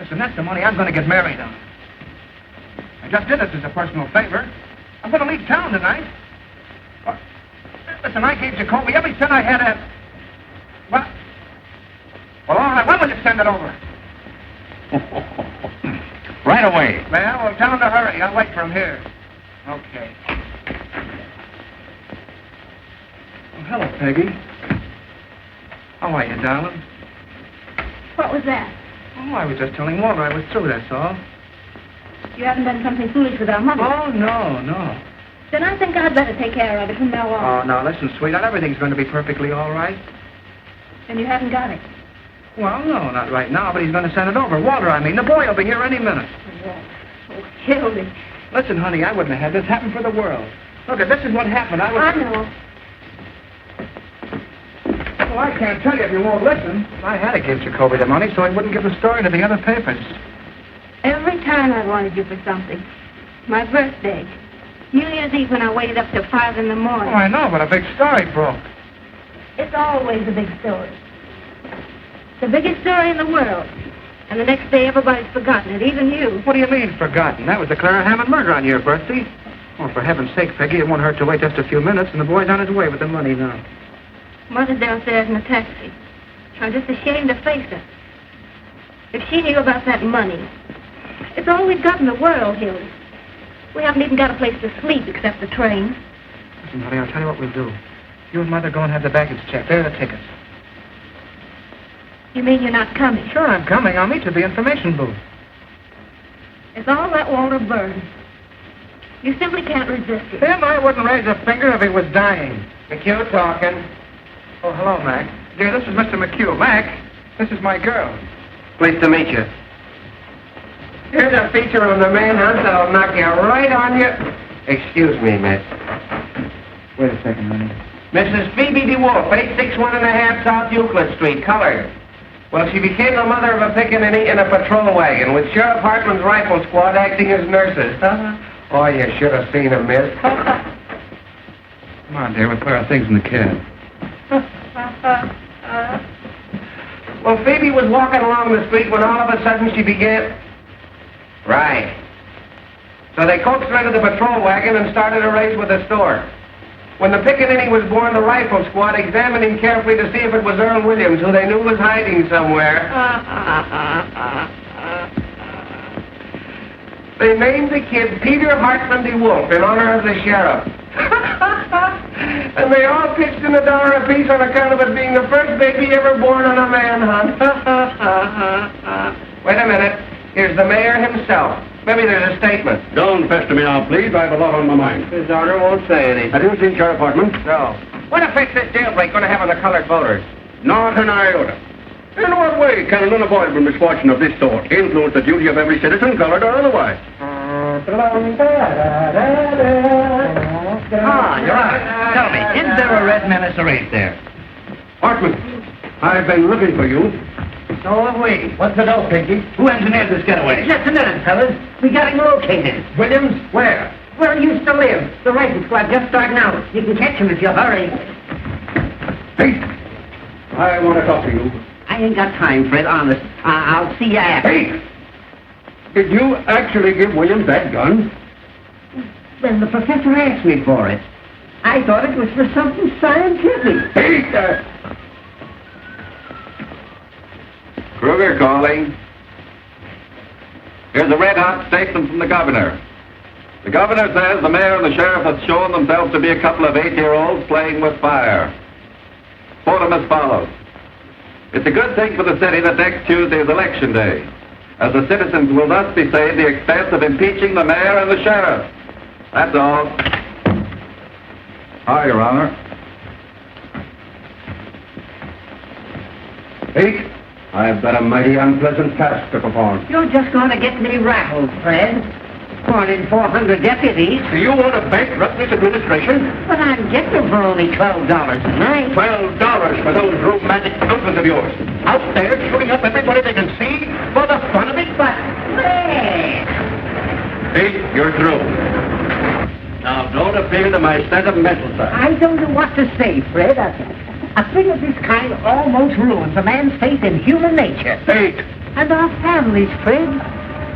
Listen, that's the money I'm going to get married on. I just did this as a personal favor. I'm going to leave town tonight. Listen, I gave Jacoby every cent I had at... Well, all right, when will you send it over?
Right away.
Well, tell him to hurry. I'll wait for him here. Okay. Oh, hello, Peggy. How are you, darling?
What was that?
Oh, I was just telling Walter I was through, that's all.
You haven't done something foolish with our money.
Oh, no.
Then I think I'd better take care of it from now on.
Oh, now, listen, sweetheart, everything's going to be perfectly all right.
And you haven't got it.
Well, no, not right now, but he's going to send it over. Walter, I mean, the boy will be here any minute.
Oh, Hildy.
Listen, honey, I wouldn't have had this happen for the world. Look, this is what happened.
I know.
Well, I can't tell you if you won't listen. I had to give Jacoby the money so he wouldn't give the story to the other papers.
Every time I wanted you for something. My birthday. New Year's Eve when I waited up till 5 in the morning.
Oh, I know, but a big story broke.
It's always a big story. The biggest story in the world. And the next day everybody's forgotten it, even you.
What do you mean, forgotten? That was the Clara Hammond murder on your birthday. Oh, for heaven's sake, Peggy, it won't hurt to wait just a few minutes, and the boy's on his way with the money now.
Mother's downstairs in a taxi. I'm just ashamed to face her. If she knew about that money... It's all we've got in the world, Hildy. We haven't even got a place to sleep except the train.
Listen, honey, I'll tell you what we'll do. You and Mother go and have the baggage checked. There are the tickets.
You mean you're not coming?
Sure, I'm coming. I'll meet you at the information booth.
It's all that Walter Burns. You simply can't resist it.
Him, I wouldn't raise a finger if he was dying.
McHugh talking.
Oh, hello, Mac. Dear, this is Mr. McHugh. Mac, this is my girl.
Pleased to meet you. Here's a feature on the manhunt that'll knock you right on your... Excuse me, miss.
Wait a second, honey.
Mrs. Phoebe DeWolf, 861½ South Euclid Street, colored. Well, she became the mother of a pickaninny in a patrol wagon with Sheriff Hartman's rifle squad acting as nurses. Oh, you should have seen them, miss.
Come on, dear. We'll put our things in the cab.
Well, Phoebe was walking along the street when all of a sudden she began... Right. So they coaxed her into the patrol wagon and started a race with the store. When the pickaninny was born, the rifle squad examined him carefully to see if it was Earl Williams, who they knew was hiding somewhere. They named the kid Peter Hartman DeWolf in honor of the sheriff. And they all pitched in $1 apiece on account of it being the first baby ever born on a manhunt. Wait a minute. Here's the mayor himself. Maybe there's a statement.
Don't pester me now, please. I have a lot on my mind.
His honor won't say anything.
Have you seen Sheriff Hartman?
No. What effect this jailbreak going to have on the colored voters?
Not an iota. In what way can an unavoidable misfortune of this sort influence the duty of every citizen, colored or otherwise?
You're right. Tell me, is there a red menace race there?
Hartman, I've been looking for you.
So have we.
What's the dope, Pinky? Who engineered this getaway?
Just a minute, fellas. We got him located.
Williams? Where?
Where he used to live. The rifle squad just starting out. You can catch him if you hurry.
Hey, I want to talk to you.
I ain't got time, Fred, honest. I'll see you after.
Hey, did you actually give Williams that gun?
Well, the professor asked me for it. I thought it was for something scientific.
Hey,
Kruger calling. Here's a red-hot statement from the governor. The governor says the mayor and the sheriff have shown themselves to be a couple of 8-year-olds playing with fire. Quote them as follows. It's a good thing for the city that next Tuesday is election day, as the citizens will thus be saved the expense of impeaching the mayor and the sheriff. That's all. Hi, Your Honor.
Hey, I've got a mighty unpleasant task to perform.
You're just going to get me rattled, Fred. More than 400 deputies.
Do you want to bankrupt this administration?
But I'm getting for only $12 a night.
$12 for those romantic uncles of yours. Out there shooting up everybody they can see for the fun of it.
But, Fred!
See, you're through. Now, don't appeal to my sentimental side.
I don't know what to say, Fred. A thing of this kind almost ruins a man's faith in human nature.
Fate.
And our families, Fred.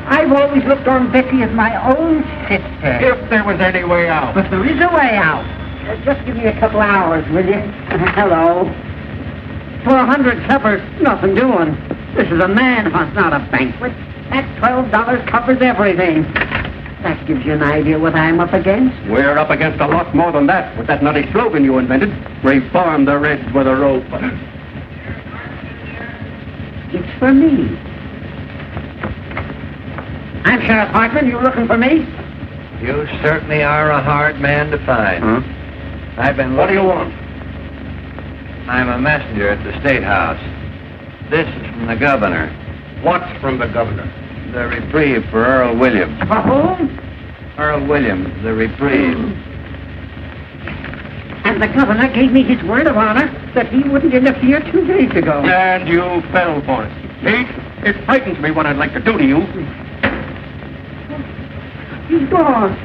I've always looked on Betty as my own sister.
If there was any way out.
But there is a way out. Just give me a couple hours, will you? Hello. 400 suppers, nothing doing. This is a manhunt, not a banquet. That $12 covers everything. That gives you an idea what I'm up against.
We're up against a lot more than that with that nutty slogan you invented. Reform the Reds with a rope.
It's for me. I'm Sheriff Hartman. You looking for me?
You certainly are a hard man to find.
Huh?
I've been
What do
looking...
you want?
I'm a messenger at the State House. This is from the governor.
What's from the governor?
The reprieve for Earl Williams.
For whom?
Earl Williams, the reprieve.
And the governor gave me his word of honor that he wouldn't interfere 2 days ago.
And you fell for it. See? It frightens me what I'd like to do to you.
He's gone.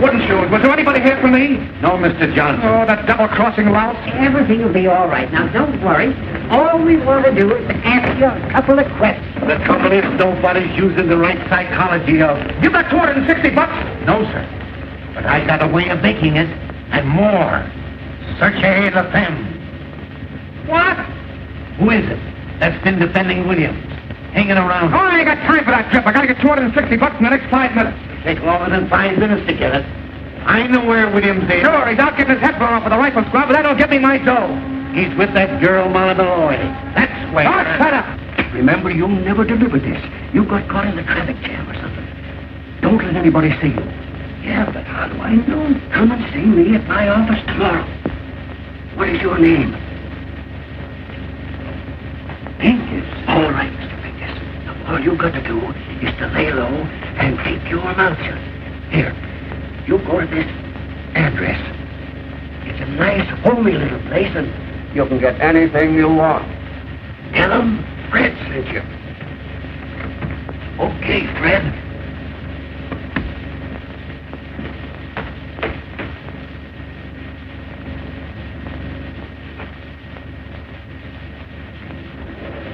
Wouldn't you? Was there anybody here for me? No, Mr. Johnson. Oh, that double-crossing louse.
Everything will be all right. Now, don't worry. All we want to do is to ask you a couple of questions.
The trouble is nobody's using the right psychology of... You got $260? No, sir. But I got a way of making it, and more. Searchez la femme. What? Who is it that's been defending Williams? Hanging around. Oh, I ain't got time for that trip. I gotta get $260 in the next 5 minutes. It'll take longer than 5 minutes to get it. I know where Williams is. Sure, he's out getting his head blown off with a rifle squad, but that'll get me my dough. He's with that girl, Molly Malloy. That's where... Oh, shut up! Remember, you never delivered this. You got caught in a traffic jam or something. Don't let anybody see you. Yeah, but how do I know? Come and see me at my office tomorrow. What is your name? Pincus. All right, Mr. Pincus. Now, all you got to do is to lay low and keep your mouth shut. Here, you go to this address. It's a nice, homey little place, and you can get anything you want. Tell them Fred sent you. Okay, Fred.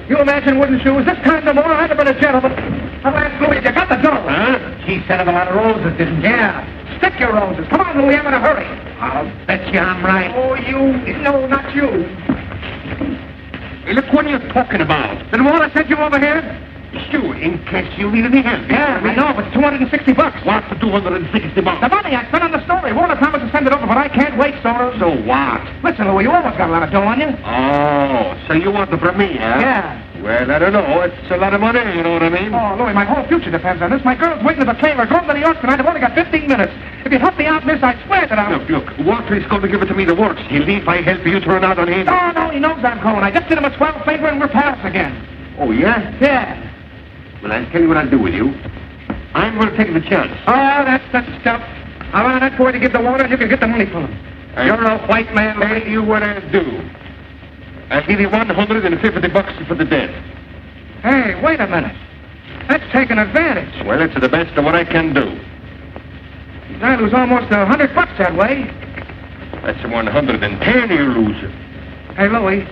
You imagine, wouldn't you? Is this kind of more? I'd have been a gentleman. I'll ask Louis, you got the dough? Huh? He sent him a lot of roses, didn't you? Yeah. Stick your roses. Come on, Louis, I'm in a hurry. I'll bet you I'm right. Oh, you... No, not you. Hey, look, what are you talking about? Did Walter send you over here? Sure, in case you need any help. Yeah, I know, but it's $260. What's the $260? The money I spent on the story. Walter promised to send it over, but I can't wait, So what? Listen, Louis, you almost got a lot of dough on you. Oh, so you want it from me, huh? Yeah. Well, I don't know. It's a lot of money, you know what I mean? Oh, Louis, my whole future depends on this. My girl's waiting at the trailer. Going to New York tonight. I've only got 15 minutes. If you help me out in this, I swear that I'll... Look, Walter is going to give it to me the works. He'll leave if I help you turn out on him. No, he knows I'm going. I just did him a 12 favor and we're pals again. Oh, yeah? Yeah. Well, I'll tell you what I'll do with you. I'm going to take the chance. Oh, that's the stuff. I'll run that boy to give the water and you can get the money for him. You're a white man. Tell you what I'll do. I'll give you $150 for the debt. Hey, wait a minute. That's taking advantage. Well, it's the best of what I can do. I lose almost $100 that way. That's 110 you lose. Hey, Louie,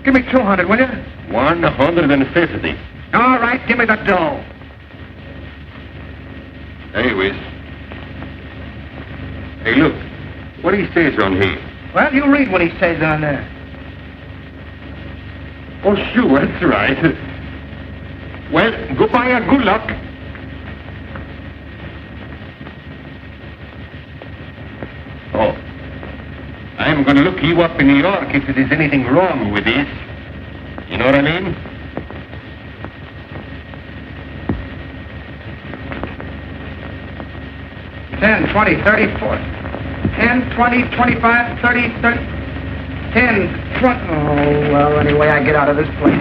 give me 200, will you? 150. All right, give me the dough. Anyways. Hey, look. What he says on here? Well, you read what he says on there. Oh, sure, that's right. Well, goodbye and good luck. Oh. I'm going to look you up in New York if there's anything wrong with this. You know what I mean? $10, $20, $30, $40. $10, $20, $25, $30, $30. $10,
front. Oh, well, anyway, I get out of this place.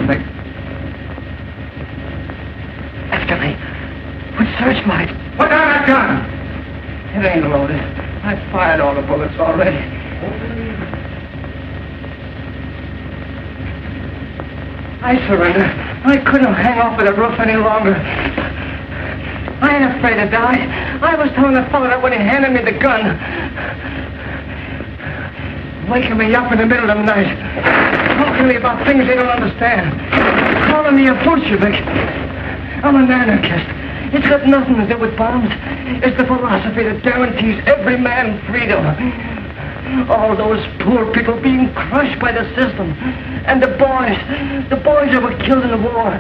After me. With searchlight.
Put down that gun! It ain't loaded. I fired all the bullets already. I surrender. I couldn't hang off of the roof any longer. I ain't afraid to die. I was telling the fellow that when he handed me the gun, waking me up in the middle of the night, talking to me about things they don't understand, calling me a Bolshevik. I'm an anarchist. It's got nothing to do with bombs. It's the philosophy that guarantees every man freedom. All those poor people being crushed by the system. And the boys that were killed in the war.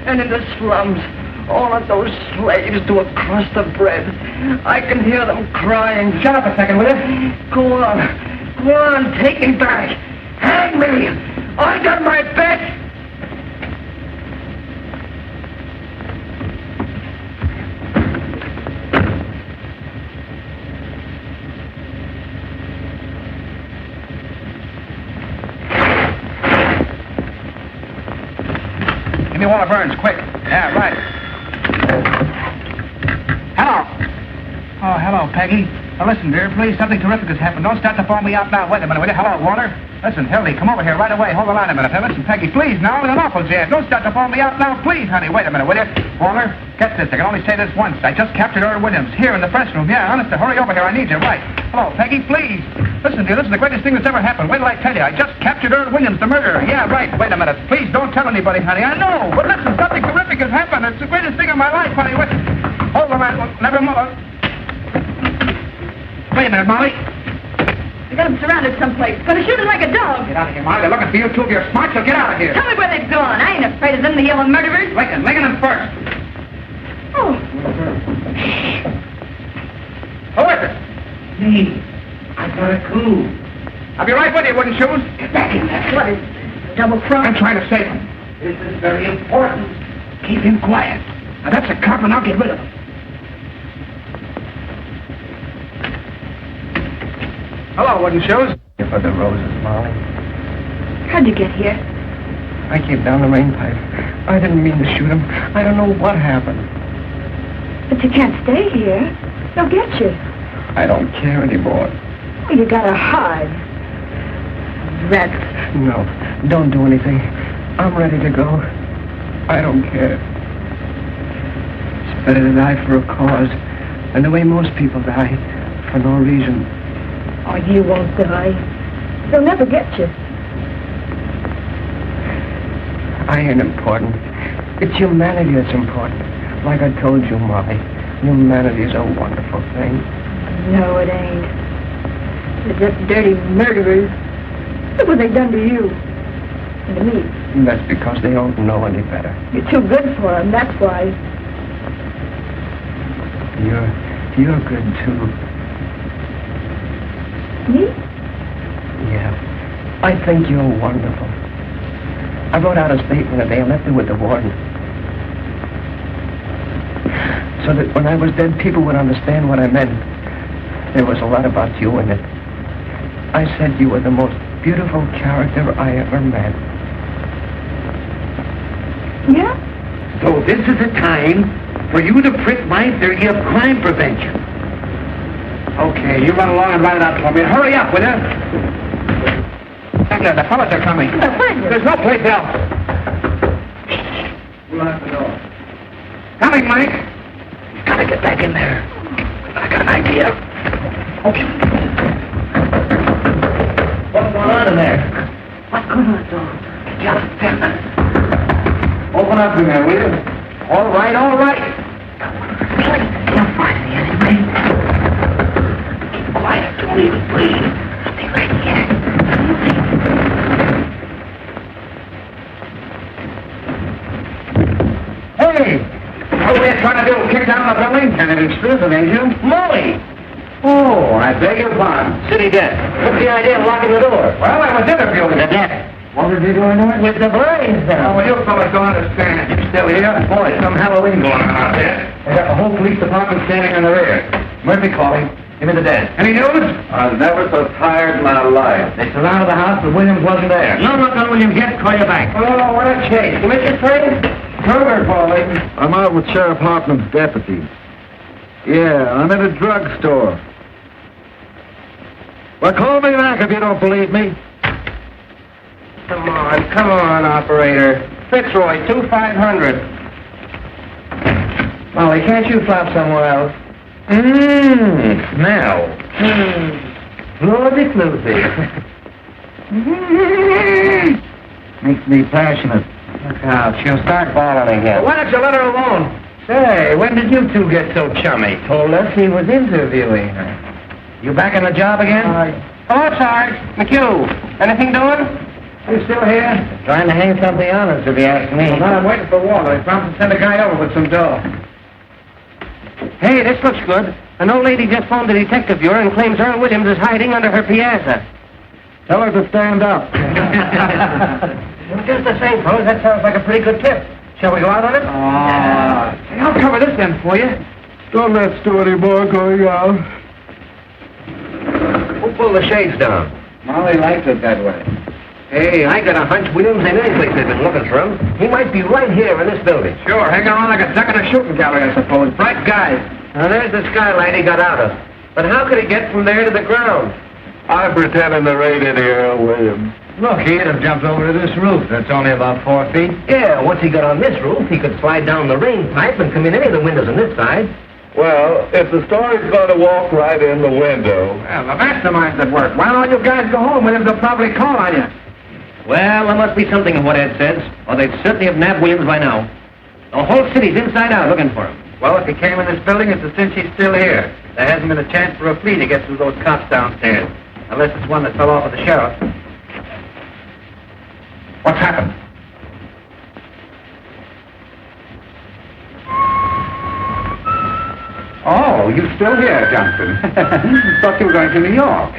And in the slums, all of those slaves to a crust of bread. I can hear them crying. Shut up a second, will you? Go on, take me back. Hang me. I done my best. Give me Walter Burns, quick. Yeah, right. Hello. Oh, hello, Peggy. Now, listen, dear, please, something terrific has happened. Don't start to phone me out now. Wait a minute, will you? Hello, Walter. Listen, Hildy, come over here right away. Hold the line a minute. Now, listen, Peggy, please, now, with an awful jam. Don't start to phone me out now, please, honey. Wait a minute, will you? Walter, get this. I can only say this once. I just captured Earl Williams here in the press room. Yeah, honest, hurry over here. I need you. Right. Hello, Peggy, please. Listen, dear, this is the greatest thing that's ever happened. Wait till I tell you. I just captured Earl Williams, the murderer. Yeah, right. Wait a minute. Please don't tell anybody, honey. I know. But listen, something terrific has happened. It's the greatest thing of my life, honey. Wait. Hold the line. Never mind. Wait a minute, Molly.
I got them surrounded someplace. Gonna shoot us like a dog.
Get out of here, Molly. They're looking for you, too. If you're smart, so get out of here.
Tell me where they've gone. I ain't afraid of them, the yellow murderers.
Lincoln them first.
Oh.
Who is it?
Me. I got a clue.
I'll be right with you, wooden shoes.
Get back in there.
What is it? Double cross?
I'm trying to save him.
This is very important.
Keep him quiet. Now, that's a cop, and I'll get rid of him. Hello, wooden shoes.
Here for the roses, Molly.
How'd you get here?
I came down the main pipe. I didn't mean to shoot him. I don't know what happened.
But you can't stay here. They'll get you.
I don't care anymore.
Well, you gotta hide. Rats.
No, don't do anything. I'm ready to go. I don't care. It's better to die for a cause than the way most people die, for no reason.
Oh, you won't die. They'll never get you.
I ain't important. It's humanity that's important. Like I told you, Molly, humanity is a wonderful thing.
No, it ain't. They're just dirty murderers. Look what they've done to you. And to me.
And that's because they don't know any better.
You're too good for them, that's why.
You're good, too.
Me?
Yeah. I think you're wonderful. I wrote out a statement today and left it with the warden. So that when I was dead, people would understand what I meant. There was a lot about you in it. I said you were the most beautiful character I ever met.
Yeah?
So this is a time for you to print my theory of crime prevention.
Okay, you run along and write it out for me. Hurry up, will you? Back there, the fellas are coming. There's no place else.
Lock the door.
Coming, Mike.
He's got to get back in there. I got an idea. Okay. What's going on in there? What's going on, Tom? Just 10 minutes.
Open up in there, will you?
All right, all right. You'll find me anyway. Keep quiet, don't even breathe. Stay right here.
Hey! What are you trying to do? Kick down the building?
And it is truth, ain't you? Molly! Oh, I beg your pardon. City debt. What's the idea of locking the door?
Well, I was interviewing
The debt. What was he doing there? With the brains, then.
Oh, well, you fellas don't understand. You still here?
Boy, some Halloween going on out there. They got the whole police department standing in the rear. Murphy, call him.
Give me the desk. Any news?
I was never so tired in my life.
They surrounded the house, but Williams wasn't there. No luck on Williams yet. Call you back.
Oh, what a chase. You Mr. Train? Kruger calling.
I'm out with Sheriff Hartman's deputy. Yeah, I'm in a drugstore. Well, call me back if you don't believe me.
Come on, operator. Fitzroy, 2500. Molly, can't you flop somewhere else?
Now.
Floody Floofy.
Makes me passionate.
Look out, she'll start bawling again.
Why don't you let her alone?
Say, when did you two get so chummy? Told us he was interviewing her.
You back on the job again?
Hello, Sarge. McHugh. Anything doing?
You still here?
Trying to hang something on us, if you ask me.
Well, now I'm waiting for water. I promised to send a guy over with some dough.
Hey, this looks good. An old lady just phoned the detective bureau and claims Earl Williams is hiding under her piazza.
Tell her to stand up.
Well, just the same, fellas, that sounds like a pretty good tip. Shall we go out on it?
Hey, I'll cover this end for you.
Don't let's do any more going out.
Who pulled the shades down?
Molly likes it that way.
Hey, I got a hunch Williams ain't any place they've been looking for him. He might be right here in this building.
Sure, hanging around like a duck in a shooting gallery, I suppose. Bright guys.
Now, there's the skylight he got out of. But how could he get from there to the ground?
I'm pretending to raid into Earl Williams.
Look, he'd have jumped over to this roof. That's only about 4 feet.
Yeah, once he got on this roof, he could slide down the rain pipe and come in any of the windows on this side.
Well, if the story's going to walk right in the window.
Well, the mastermind's at work. Why don't you guys go home? Williams will probably call on you.
Well, there must be something in what Ed says, or they'd certainly have nabbed Williams by now. The whole city's inside out looking for him.
Well, if he came in this building, it's a cinch he's still here. There hasn't been a chance for a flea to get through those cops downstairs. Unless it's one that fell off of the sheriff. What's happened? Oh, you still here, Johnson? Thought you were going to New York.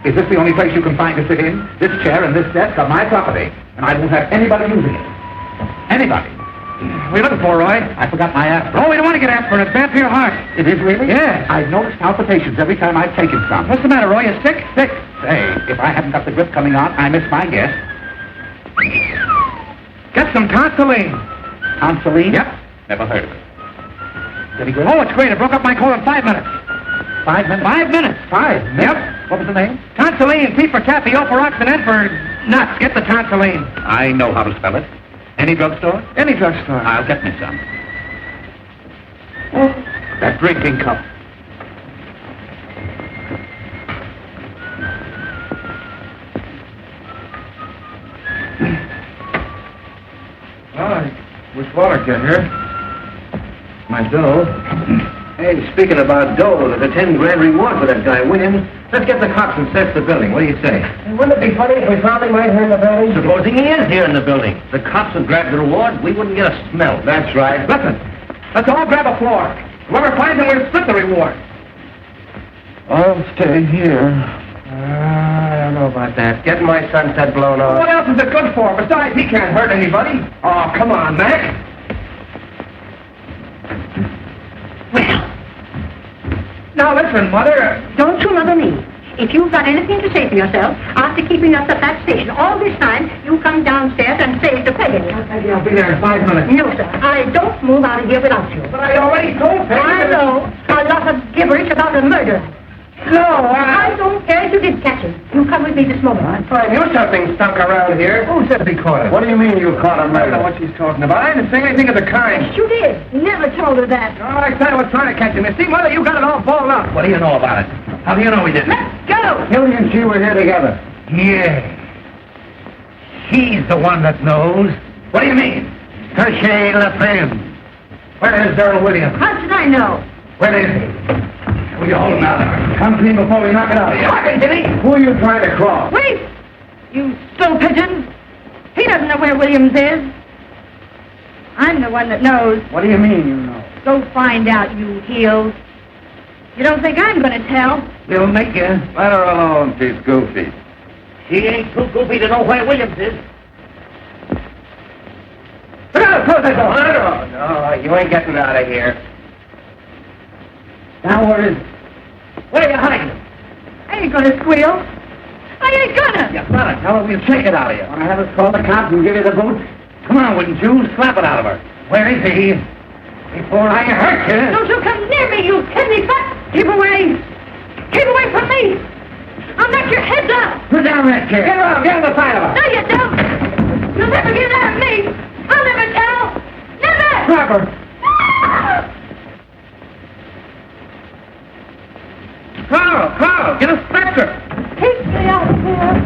Is this the only place you can find to sit in? This chair and this desk are my property, and I won't have anybody using it. Anybody. What are you looking for, Roy? I forgot my aspirin. Oh, we don't want to get aspirin. It's bad for your heart. It is really? Yeah. I've noticed palpitations every time I've taken some. What's the matter, Roy? You sick? Sick. Say, if I haven't got the grip coming on, I miss my guess. Get some Consoline. Consoline? Yep. Never heard of it. Pretty good. Oh, it's great. It broke up my cold in 5 minutes. 5 minutes? 5 minutes. 5 minutes? Yep. What was the name? Consoline. T for taffy, O for ox, and N for nuts. Get the Consoline. I know how to spell it. Any drugstore? Any drugstore. I'll get me some. Oh, that drinking cup. I wish water get here. My dough.
Hey, speaking about dough, there's a 10 grand reward for that guy, Williams. Let's get the cops and search the building. What do you say? Wouldn't it be funny if we found him right here in the building? Supposing he is here in the building. The cops would grab the reward, we wouldn't get a smell. That's right.
Listen, let's all grab a floor. Whoever finds him, we'll split the reward.
I'll stay here.
I don't know about that. Getting my sunset blown off.
What else is it good for? Besides, he can't hurt anybody. Oh, come on, Mac.
Well,
Now listen, Mother.
don't you mother me. If you've got anything to say for yourself, after keeping us at that station all this time, you come downstairs and say it to Peggy.
Maybe I'll be there in 5 minutes.
No, sir. I don't move out of here without you.
But I already told Peggy.
I know a lot of gibberish about a murder.
No,
I don't care if you did catch him. You come with me this moment.
I knew something stunk around here. Who said he caught it?
What do you mean you caught a
I don't
murder?
know what she's talking about. I didn't say anything of the kind.
Yes, you did. Never told her that.
Oh, I said I was trying to catch him. You see, Mother, you got it all balled up. What do you know about it? How do you know we did?
Let's go.
Hildy and she were here together.
Yeah. He's the one that knows. What do you mean? Touche la femme. Where is Earl Williams?
How should I know?
Where is he? Will you hold him out? Come clean before we knock it out. Talking, Jimmy.
Who are you trying to cross?
Wait! You still pigeon. He doesn't know where Williams is. I'm the one that knows.
What do you mean you know?
Go find out, you heels. You don't think I'm going to tell?
They'll make you.
Let her alone, she's goofy.
She ain't too goofy to know where Williams is.
Look out, close that door.
No, you ain't getting out of here.
Now, where is it? Where are you hiding?
I ain't gonna squeal. I ain't gonna.
You better tell her we'll take it out of you.
Want to have us call the cops and give you the boot?
Come on, wouldn't you? Slap it out of her. Where is he? Before I hurt you.
Don't you come near me, you kidney butt! Keep away! Keep away from me! I'll knock your heads off!
Put down that chair. Get around. Get on the side of her.
No, you don't! You'll never get out of me! I'll never tell! Never!
Grab her. Carl, get a stretcher.
Take me out of here!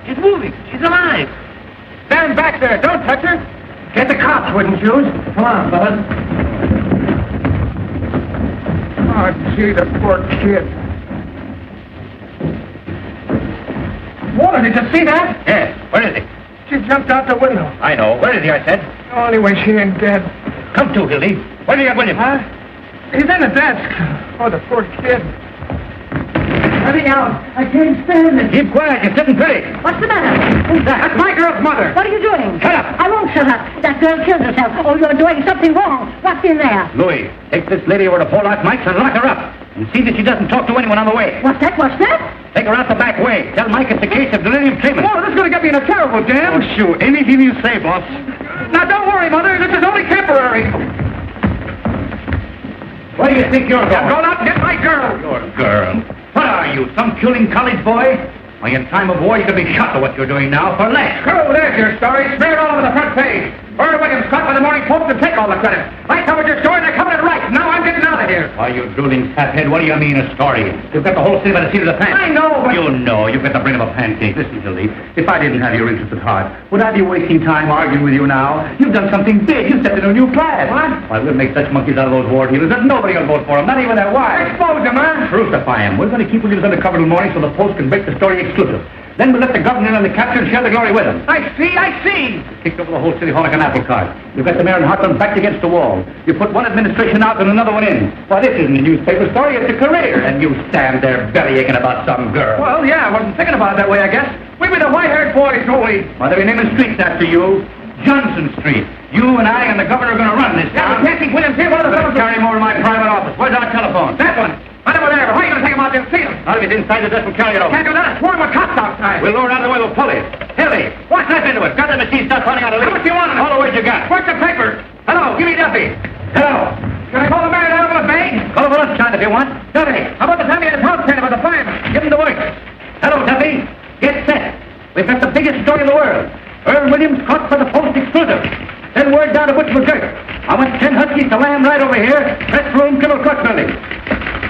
She's moving. She's alive. Stand back there. Don't touch her. Get the cops, wouldn't you? Come on, fellas. Oh, gee, the poor kid. Walter, did you see that?
Yes. Where is he?
She jumped out the window.
I know. Where is he, I said?
Oh, anyway, she ain't dead.
Come to, Hildy. Where do you get William?
Huh? He's in the desk. Oh, the poor kid. Let me out. I can't stand it.
Keep quiet. You're sitting pretty.
What's the matter?
Who's that?
That's my girl's mother.
What are you doing?
Shut up.
I won't shut up. That girl killed herself. Oh, you're doing something wrong. What's in there?
Louis, take this lady over to Pole Life Mike's and lock her up. And see that she doesn't talk to anyone on the way.
What's that? What's that?
Take her out the back way. Tell Mike it's a case of delirium treatment.
Oh, this is going to get me in a terrible jam.
Oh, shoot. Anything you say, boss.
Now, don't worry, Mother. This is only temporary.
Where do you think you're going?
I'm going out and get my girl.
Your girl. What are you, some puling college boy? Why, in time of war, you could be shot for what you're doing now for less.
Oh, there's your story. Smeared all over the front page. Earl Williams caught by the Morning Post and take all the credit. I covered your story and I covered it right. Now I'm getting out of here.
Why, you drooling fathead, what do you mean a story? You've got the whole city by the seat of the pants.
I know, but...
You know, you've got the brain of a pancake. Listen, Hildy, if I didn't have your interest at heart, would I be wasting time arguing with you now? You've done something big. You've stepped into a new class.
What?
Why, we'll make such monkeys out of those war healers that nobody will vote for them, not even their wives.
Expose him, huh?
Crucify him. We're going to keep Williams undercover till morning so the Post can break the story exclusive. Then we'll let the governor in on the capture and share the glory with him.
I see.
Kicked over the whole city hall like an apple cart. You've got the mayor and Hartland backed against the wall. You put one administration out and another one in. Why, this isn't a newspaper story, it's a career. And you stand there belly aching about some girl.
Well, yeah, I wasn't thinking about it that way, I guess. We be the white-haired boys, don't we?
Why, they'll be naming streets after you. Johnson Street. You and I and the governor are going to run this
Yeah,
town.
we can't keep Williams here. One of the fellows...
Carry him over to my private office. Where's our telephone?
That one. Right over there. But how are you going to take him out there and see him?
I'll be inside the desk and carry it over.
Can't do that. Swarm with cops outside.
We'll lower it out of the way, we'll pull it. Hildy, watch that into it. Got the machine stuff running out of it.
How much you want?
All the ways you got.
What's the paper? Hello, give me Duffy.
Hello.
Can I call the mayor down to the bank?
Call over lunchtime if you want.
Duffy, how about the time he had his house painted by the fireman?
Give him the work. Hello, Duffy. Get set. We've got the biggest story in the world. Earl Williams caught for the Post exclusive. Send word down to Butch McGurk. I want 10 huskies to land right over here. Press room, Kimmel Crutch building.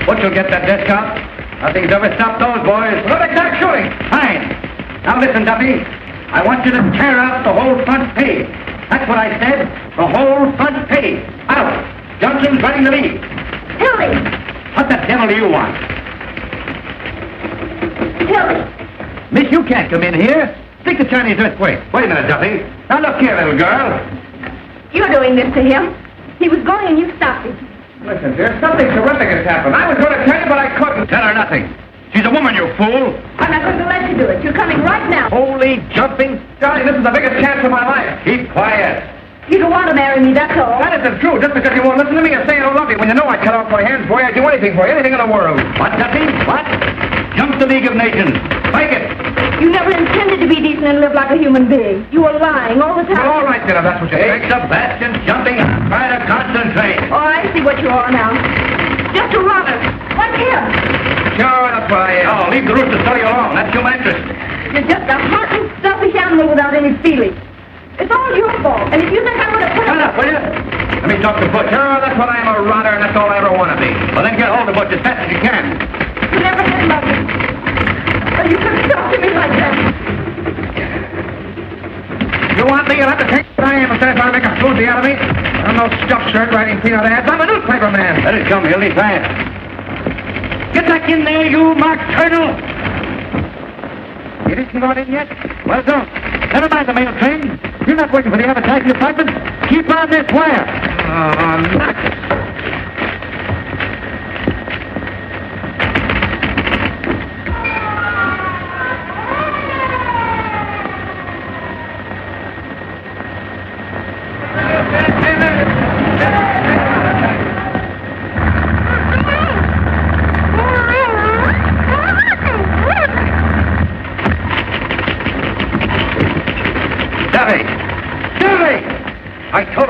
Butch will get that desk out. Nothing's ever stopped those boys.
Well, let's start shooting.
Fine. Now listen, Duffy. I want you to tear out the whole front page. That's what I said. The whole front page. Out. Johnson's running the lead.
Hilly!
What the devil do you want?
Hilly!
Miss, you can't come in here. Speak the Chinese earthquake. Wait a minute, Duffy. Now look here, little girl.
You're doing this to him. He was going and you stopped him.
Listen, dear, something terrific has happened. I was going to tell you, but I couldn't.
Tell her nothing. She's a woman, you fool.
I'm not going to let you do it. You're coming right now.
Holy jumping.
Johnny, this is the biggest chance of my life.
Keep quiet.
You don't want to marry me, that's all.
That isn't true. Just because you won't listen to me and say I don't love you. When you know I cut off my hands for you, I'd do anything for you, anything in the world.
What, Duffy? What? Jump the League of Nations. Make it.
You never intended to be decent and live like a human being. You were lying all the time.
Well, all right, then, if that's what you
Take
think.
Sebastian jumping. Try to concentrate.
Oh, I see what you are now. Just a runner. Like him.
Sure, that's what I am.
Oh, leave the rooster study alone. That's human interest.
You're just a heartless, selfish animal without any feeling. It's all your fault. And if you think I'm going to put
Shut up, will you? Let me talk to Butch.
Sure, that's what I am, a rotter, and that's all I ever want to be.
Well, then get hold of Butch as fast as you can.
You never did love me. But you couldn't talk to me like that.
You want me? You'll have to take what I am instead of trying to make a floozy out of me. I'm no stuffed shirt writing peanut ads. I'm a newspaper man.
Let it come, Hildy, fast. Get back in there, you Mark Turtle. You didn't go in yet? Well, don't. Never mind the mail train. You're not working for the advertising department. Keep on this wire.
Oh, nuts.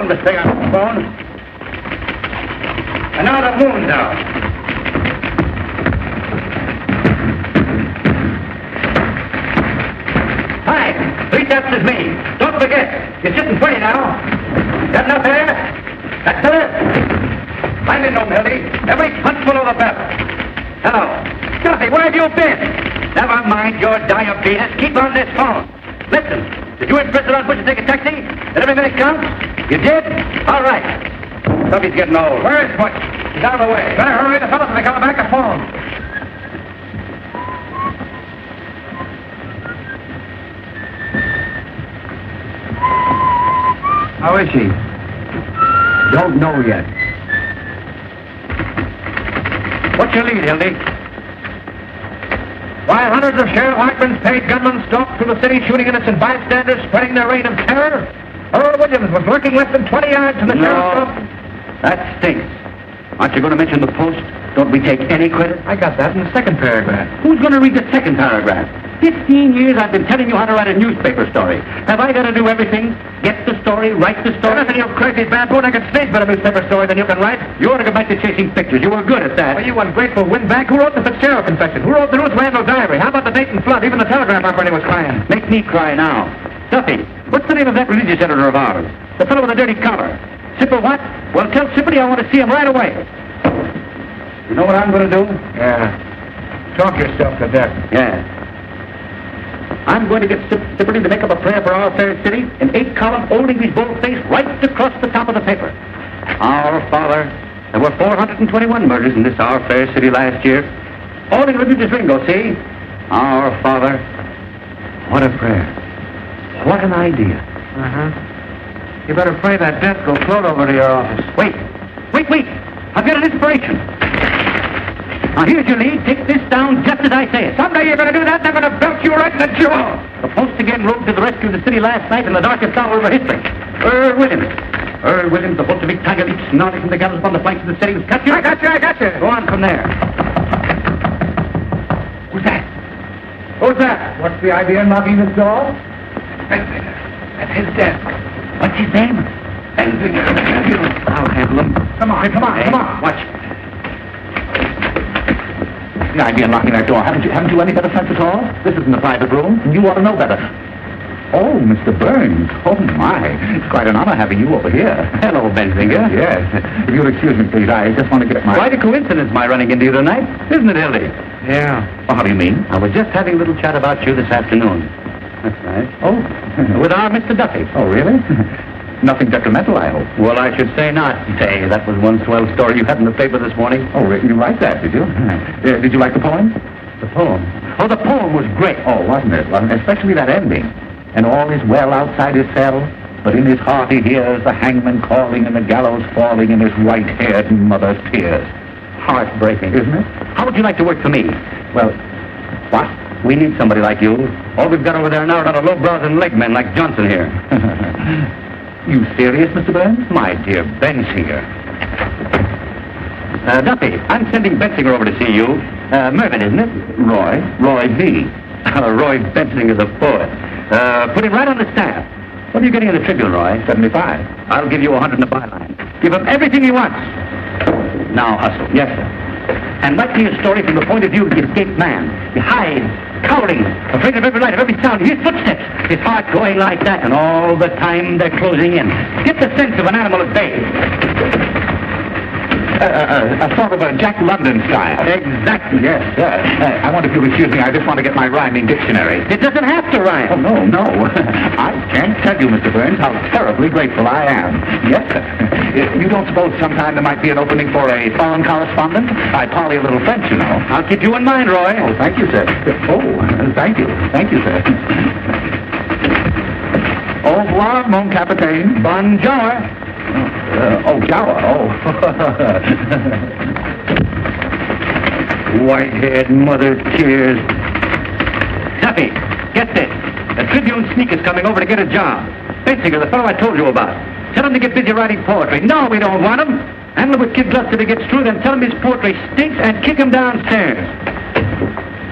phone, Miss Thing, on the phone. And now the moon's out. Hi, 3 steps is me. Don't forget, you're sitting pretty now. Got enough there? That's it. Find it, no, Mildy. Every punch below the belt. Hello. Duffy, where have you been? Never mind your diabetes. Keep on this phone. Listen, did you insist on Butch to take a taxi? That every minute counts? You did? All right. Duffy's getting old. Where is Butch? He's out of the way. Better hurry. The fellows will be coming back to phone. How is she? Don't know yet. What's your lead, Hildy? Why, hundreds of Sheriff Hartman's paid gunmen stalked through the city shooting innocent bystanders, spreading their reign of terror. Earl Williams was lurking less than 20 yards from the sheriff's office. That stinks. Aren't you going to mention the Post? Don't we take any credit? I got that in the second paragraph. Who's going to read the second paragraph? 15 years I've been telling you how to write a newspaper story. Have I got to do everything? Get the story, write the story? Listen, you crazy baboon, I can stage better newspaper story than you can write. You ought to go back to chasing pictures. You were good at that. Well, you ungrateful windbag. Who wrote the Fitzgerald confession? Who wrote the Ruth Randall diary? How about the Dayton flood? Even the telegraph operator was crying. Make me cry now. Duffy, what's the name of that religious editor of ours? The fellow with the dirty collar. Sipper what? Well, tell Sipperty I want to see him right away. You know what I'm going to do? Yeah. Talk yourself to death. Yeah. I'm going to get Sipperty to make up a prayer for our fair city in 8-column old English boldface right across the top of the paper. Our Father, there were 421 murders in this our fair city last year. All in religious lingo, see? Our Father. What a prayer. What an idea. Uh-huh. You better pray that death go float over to your office. Wait. I've got an inspiration. Now, here's your lead. Take this down just as I say it. Someday you're going to do that, and I'm going to belt you right in the jaw. The Post again rode to the rescue of the city last night in the darkest hour of our history. Earl Williams, the Bolshevik tiger leaped snarling from the gallows upon the flanks of the city. Got you? I got you. Go on from there. Who's that? What's the idea in knocking this door? Benzinger. At his desk. What's his name? Benzinger. I'll handle him. Come on. Watch. The idea of locking that door. Haven't you any better sense at all? This isn't a private room. You ought to know better. Oh, Mr. Burns. Oh, my. It's quite an honor having you over here. Hello, Benzinger. Yes. If you'll excuse me, please, I just want to get my... Quite a coincidence, my running into you tonight. Isn't it, Hildy? Yeah. Well, how do you mean? I was just having a little chat about you this afternoon. That's nice. Oh, with our Mr. Duffy. Oh, really? Nothing detrimental, I hope. Well, I should say not. Say, that was one swell story you had in the paper this morning. Oh, you write that, did you? Did you like the poem? The poem? Oh, the poem was great. Oh, wasn't it? Especially that ending. And all is well outside his cell, but in his heart he hears the hangman calling and the gallows falling in his white-haired mother's tears. Heartbreaking, isn't it? How would you like to work for me? Well, what? We need somebody like you. All we've got over there now are not a low-brows and leg men like Johnson here. You serious, Mr. Burns? My dear Bensinger. Duffy, I'm sending Bensinger over to see you. Mervyn, isn't it? Roy V. Roy Bensinger, the poet. Put him right on the staff. What are you getting in the Tribune, Roy? 75. I'll give you 100 in the byline. Give him everything he wants. Now hustle. Yes, sir. And write me a story from the point of view of the escaped man. He hides, cowering, afraid of every light, of every sound. He hears footsteps, his heart going like that, and all the time they're closing in. Get the sense of an animal at bay. A sort of a Jack London style. Exactly. Yes, sir. I wonder if you'll excuse me. I just want to get my rhyming dictionary. It doesn't have to rhyme. Oh, no. I can't tell you, Mr. Burns, how terribly grateful I am. Yes, sir. You don't suppose sometime there might be an opening for a foreign correspondent? I parley a little French, you know. I'll keep you in mind, Roy. Oh, thank you, sir. Oh, thank you. Thank you, sir. Au revoir, mon capitaine. Bonjour. Gower. White-haired mother tears. Duffy, get this. The Tribune sneak is coming over to get a job. Bensinger, the fellow I told you about. Tell him to get busy writing poetry. No, we don't want him. Handle him with kid gloves till he gets through, then tell him his poetry stinks and kick him downstairs.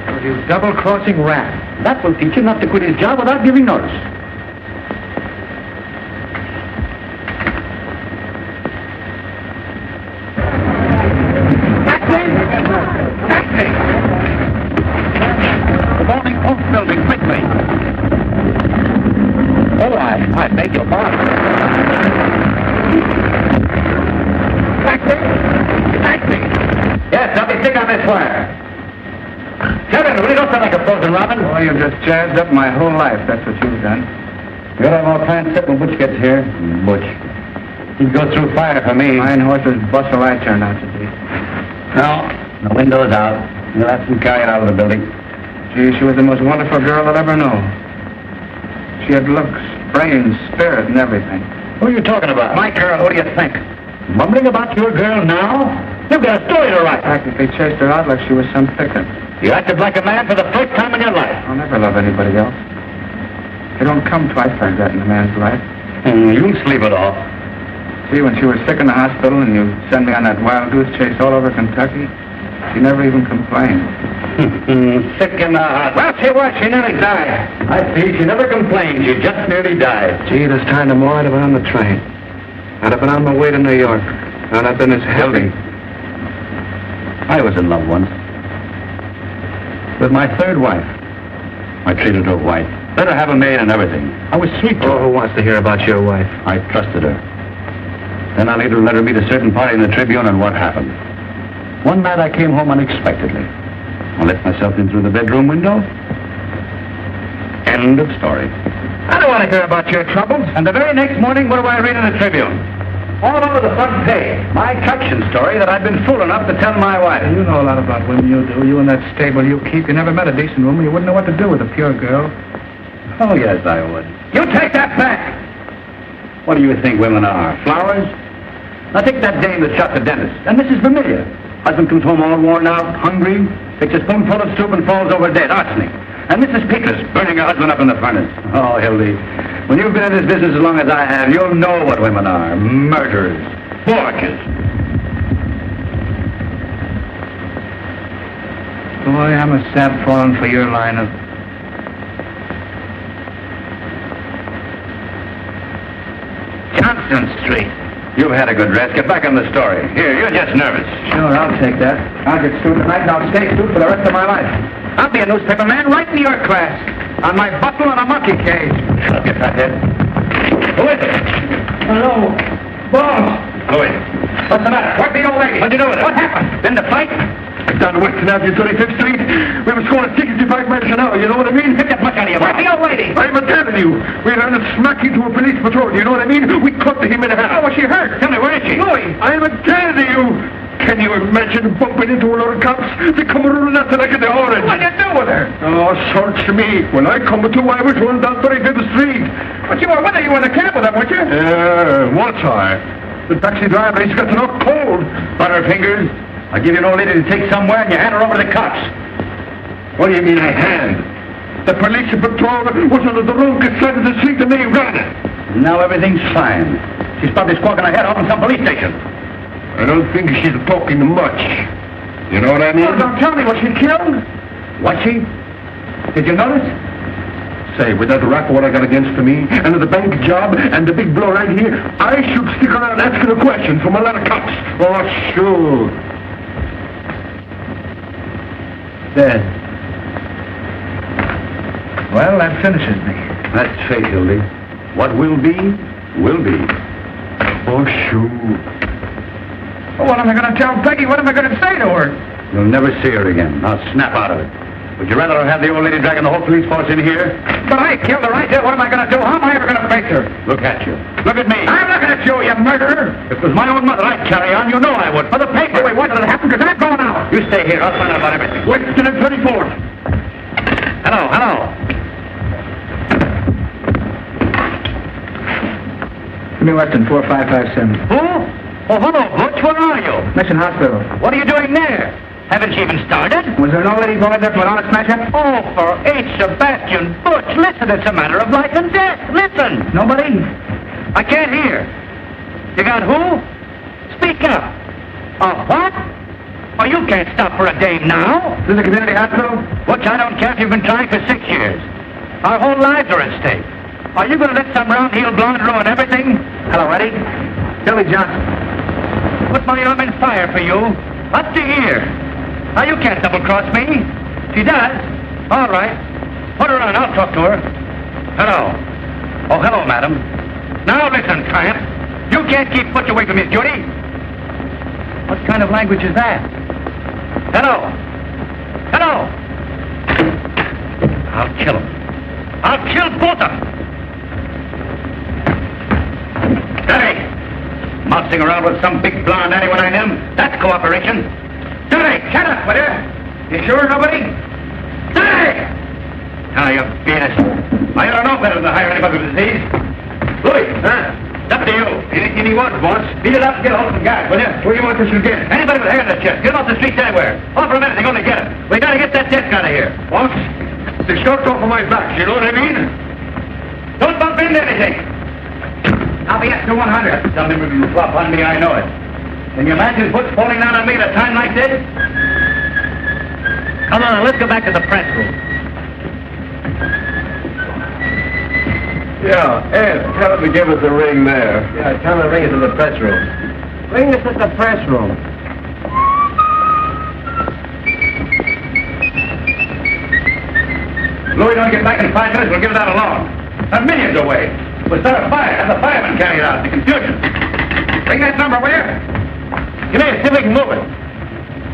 Oh, you double-crossing rat. That will teach him not to quit his job without giving notice.
falling off building quickly. Oh, I beg your pardon. Taxi! Yes, help me stick on this wire. Kevin, will you don't sound like a frozen robin?
Oh, you just jazzed up my whole life. That's what you've done.
You'll have all plans set when Butch gets here. Butch. He'd go through fire for me.
Fine horse's bustle I turned out to be.
No, the window's out. You'll have to carry it out of the building.
Gee, she was the most wonderful girl I'll ever know. She had looks, brains, spirit, and everything.
Who are you talking about?
My girl, who do you think? Mumbling about your girl now? You've got a story to write.
Practically chased her out like she was some picket.
You acted like a man for the first time in your life.
I'll never love anybody else. You don't come twice like that in a man's life.
You'll sleep it off.
See, when she was sick in the hospital and you sent me on that wild goose chase all over Kentucky, she never even complained.
Sick in the hospital.
Well, she was. She nearly died.
I see. She never complained. She just nearly died.
Gee, this time tomorrow I'd have been on the train. I'd have been on my way to New York. I'd have been as healthy.
I was in love once. With my third wife. I treated her white. Let her have a maid and everything. I was sweet to her.
Oh, who wants to hear about your wife?
I trusted her. Then I later let her meet a certain party in the Tribune, and what happened? One night I came home unexpectedly. I let myself in through the bedroom window. End of story.
I don't want to hear about your troubles.
And the very next morning, what do I read in the Tribune? All over the front page. My traction story that I'd been fool enough to tell my wife.
You know a lot about women, you do. You and that stable you keep. You never met a decent woman. You wouldn't know what to do with a pure girl.
Oh, yes, I would.
You take that back.
What do you think women are? Flowers? Now take that dame that shot the dentist. And Mrs. Vermillion. Husband comes home all worn out, hungry, takes a spoonful of soup and falls over dead. Arsenic. And Mrs. Pickles burning her husband up in the furnace. Oh, Hildy, when you've been in this business as long as I have, you'll know what women are. Murderers. Forgers.
Boy, I'm a sap falling for your line of... Johnson Street.
You've had a good rest. Get back on the story. Here, you're just nervous.
Sure, I'll take that. I'll get sued tonight and I'll stay sued for the rest of my life. I'll be a newspaper man right in your class. On my buckle and a monkey cage.
Shut up, you fathead. Who is it?
Hello. Boss.
Louis. What's the matter?
What the old lady?
What'd you do with her?
What happened?
Been to fight?
Down to Western Avenue, 35th Street. We were scoring 65 miles an hour, you know what I mean?
Get that much out of your
Where's
mouth.
the old lady?
I'm telling you, we ran it smack into a police patrol, you know what I mean? We cut him in half.
Oh, was she hurt?
Tell me, where is she?
Louis.
I'm telling you. Can you imagine bumping into a lot of cops? They come running after like in the orange.
What'd you do with her?
Oh, search me. When I come to, I was running down 35th Street.
But you were with her. You were in the cab with her, weren't you?
Was I? The taxi driver, he's got to knock cold.
Butterfingers. I give you an old lady to take somewhere and you hand her over to the cops.
What do you mean I hand? The police patrol was on the wrong side of the street and they ran it.
Now everything's fine. She's probably squawking her head off in some police station.
I don't think she's talking much. You know what I mean?
Oh, don't tell me. Was she killed?
Was she? Did you notice?
Say, with that rap what I got against me, and the bank job, and the big blow right here, I should stick around asking a question from a lot of cops. Oh, sure.
Dead. Well, that finishes me.
That's fate, Hildy. What will be, will be.
Oh, sure.
Well, what am I going to tell Peggy? What am I going to say to her?
You'll never see her again. Now snap out of it. Would you rather have the old lady dragging the whole police force in here?
But I killed her. I did. What am I going to do? How am I ever going to face her?
Look at you. Look at me.
I'm looking at you, you murderer.
If it was my own mother, I'd carry on. You know I would. For the paper.
Wait, what did it happen? Because I'm going out.
You stay here. I'll find out about everything.
Western and 34th.
Hello, hello.
Give me Weston, 4557.
Who? Oh, hello, Butch. Where are you?
Mission Hospital.
What are you doing there? Haven't you even started?
Was there no lady boy there put on a smash up?
Oh, for H. Sebastian Butch, listen, it's a matter of life and death. Listen.
Nobody?
I can't hear. You got who? Speak up. What? Oh, you can't stop for a dame now.
Is this a community hospital?
Butch, I don't care if you've been trying for 6 years. Our whole lives are at stake. Are you going to let some round-heel blonde ruin everything?
Hello, Eddie. Billy Johnson.
Put my arm in fire for you. Up to here. Now, you can't double-cross me. She does. All right. Put her on. I'll talk to her. Hello. Oh, hello, madam. Now listen, tramp. You can't keep foot away from his duty. What kind of language is that? Hello. Hello. I'll kill him. I'll kill both of them. Dirty. Mousing around with some big blonde anyone I know. That's cooperation. Dirty, shut up, will you? You sure nobody? Dirty! Now, you penis. I ought to know better than to hire anybody with disease. Louis, huh? It's up to you. Anything he wants, boss. Beat it up and get hold of some guys, will you? Where do you want this to get? Anybody with hair in the chest. Get him off the streets anywhere. Offer him anything, only get it. We gotta get that desk out of here. Boss, the short's off of my back, you know what I mean? Don't bump into anything. I'll be up to 100. Tell me when you flop on me, I know it. Can you imagine foot's falling down on me at a time like this? Come on, let's go back to the press room.
Yeah, Ed, tell him to give us a ring there.
Yeah, tell him to ring us in the press room.
Ring us at the press room.
Louis, don't get back in 5 minutes, we'll give it out alone. There are millions away. We'll start a fire, have the firemen carry it out. The confusion. Ring that number, will you? Come here, see if we can move it.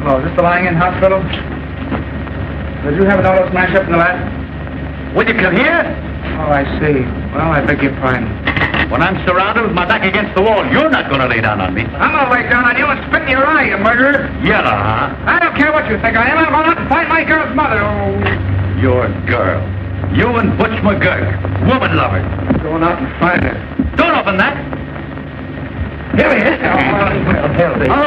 Hello, is this the lying-in hospital? Did you have an auto smash up in the last?
Will you come here?
Oh, I see. Well, I beg your pardon.
When I'm surrounded with my back against the wall, you're not going to lay down on me.
I'm gonna lay down on you and spit in your eye, you murderer.
Yellow, huh?
I don't care what you think I am. I'm going out and find my girl's mother. Oh.
Your girl. You and Butch McGurk. Woman lover.
Going out and find her.
Don't open that. Here he is.
Oh,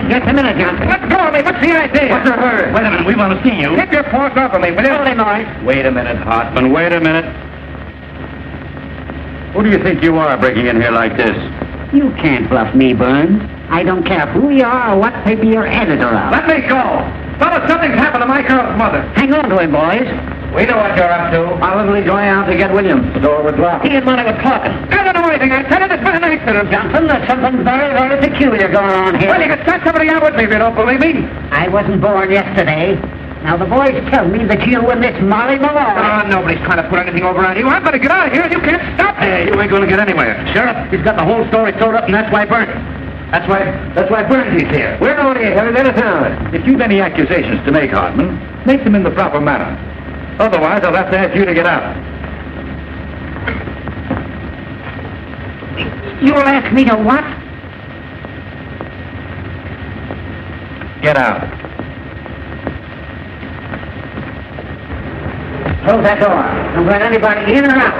just a minute, Johnson.
Let go of me. What's the idea?
What's the hurry? Wait a minute, we want to see you.
Keep your paws off of me, will you?
Hold him, boys.
Wait a minute, Hartman, wait a minute. Who do you think you are breaking in here like this?
You can't bluff me, Burns. I don't care who you are or what paper you're editor of.
Let me go. Fellas, something's happened to my girl's mother.
Hang on to him, boys.
We know what you're up to.
Probably going out to get Williams. The door was locked.
He and Monty were talking.
I don't know anything. I tell you, there's been an accident.
Johnson, there's something very, very peculiar going on here.
Well, you can start somebody out with me if you don't believe me.
I wasn't born yesterday. Now, the boys tell me that you and this Molly Malone...
Oh, nobody's trying to put anything over on you. I'm going to get out of here, and you can't stop me.
Hey, you ain't going to get anywhere. Sheriff, he's got the whole story sewed up, and that's why Burns. That's why Burns is here.
We're going to headed into town.
If you've any accusations to make, Hartman, make them in the proper manner. Otherwise, I'll have to ask you to get out.
You'll ask me to what?
Get out.
Close that door. Don't let anybody in or out.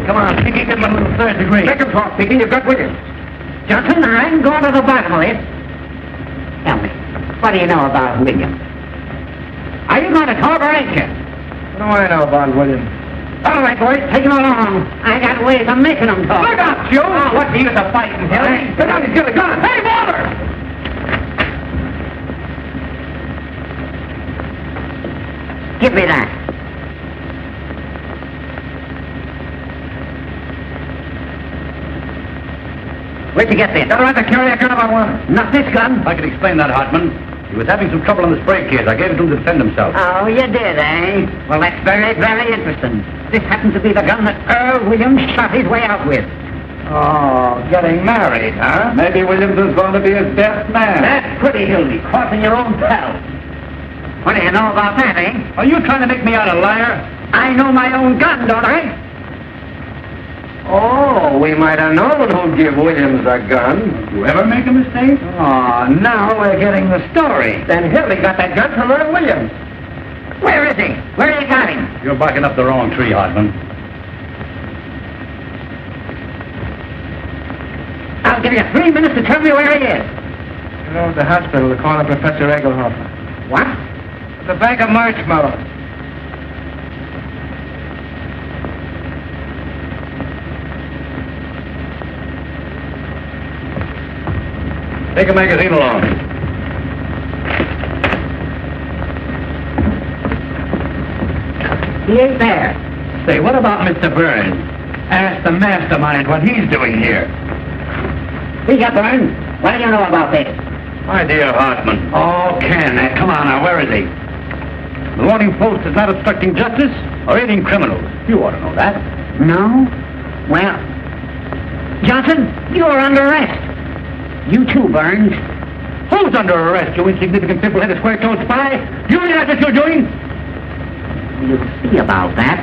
Come on, Pinky, give him a little third degree.
Make him talk, Pinky. You've got Williams.
Johnson, I'm going to the bottom of this. Tell me, what do you know about Williams? Are you going to talk or ain't you?
What do I know about Williams?
All right, boys, take him along. I got ways of making them talk.
Look out, Joe!
Oh, what's the use of fighting, Billy?
Sit down, he's got a gun. Hey, Walter!
Give me that. Where'd you get this?
Got a right to carry a gun if I want it.
Not this gun.
I can explain that, Hartman. He was having some trouble in the spray case. I gave it to him to defend himself.
Oh, you did, eh? Well, that's very, very interesting. This happens to be the gun that Earl Williams shot his way out with.
Oh, getting married, huh?
Maybe Williams is going to be his best man.
That's pretty, Hildy, crossing your own pal. What do you know about that, eh?
Are you trying to make me out a liar?
I know my own gun, don't I?
Oh, we might have known who'd give Williams a gun.
You ever make a mistake?
Oh, now we're getting the story. Then Hildy got that gun from Earl Williams.
Where is he? Where you got him?
You're barking up the wrong tree, Hartman.
I'll give you 3 minutes to tell me where he is.
You know, at the hospital, they're calling Professor Egelhofer.
What?
The bag of marshmallows.
Take a magazine along.
He ain't there.
Say, what about Mr. Burns? Ask the mastermind what he's doing here.
He's up, Burns. What do you know about this?
My dear Hartman. Oh, Ken, come on now, where is he? The Morning Post is not obstructing justice or aiding criminals. You ought to know that.
No? Well, Johnson, you're under arrest. You too, Burns.
Who's under arrest, you insignificant pimple-headed square-toed spy? You realize what you're doing?
We'll see about that.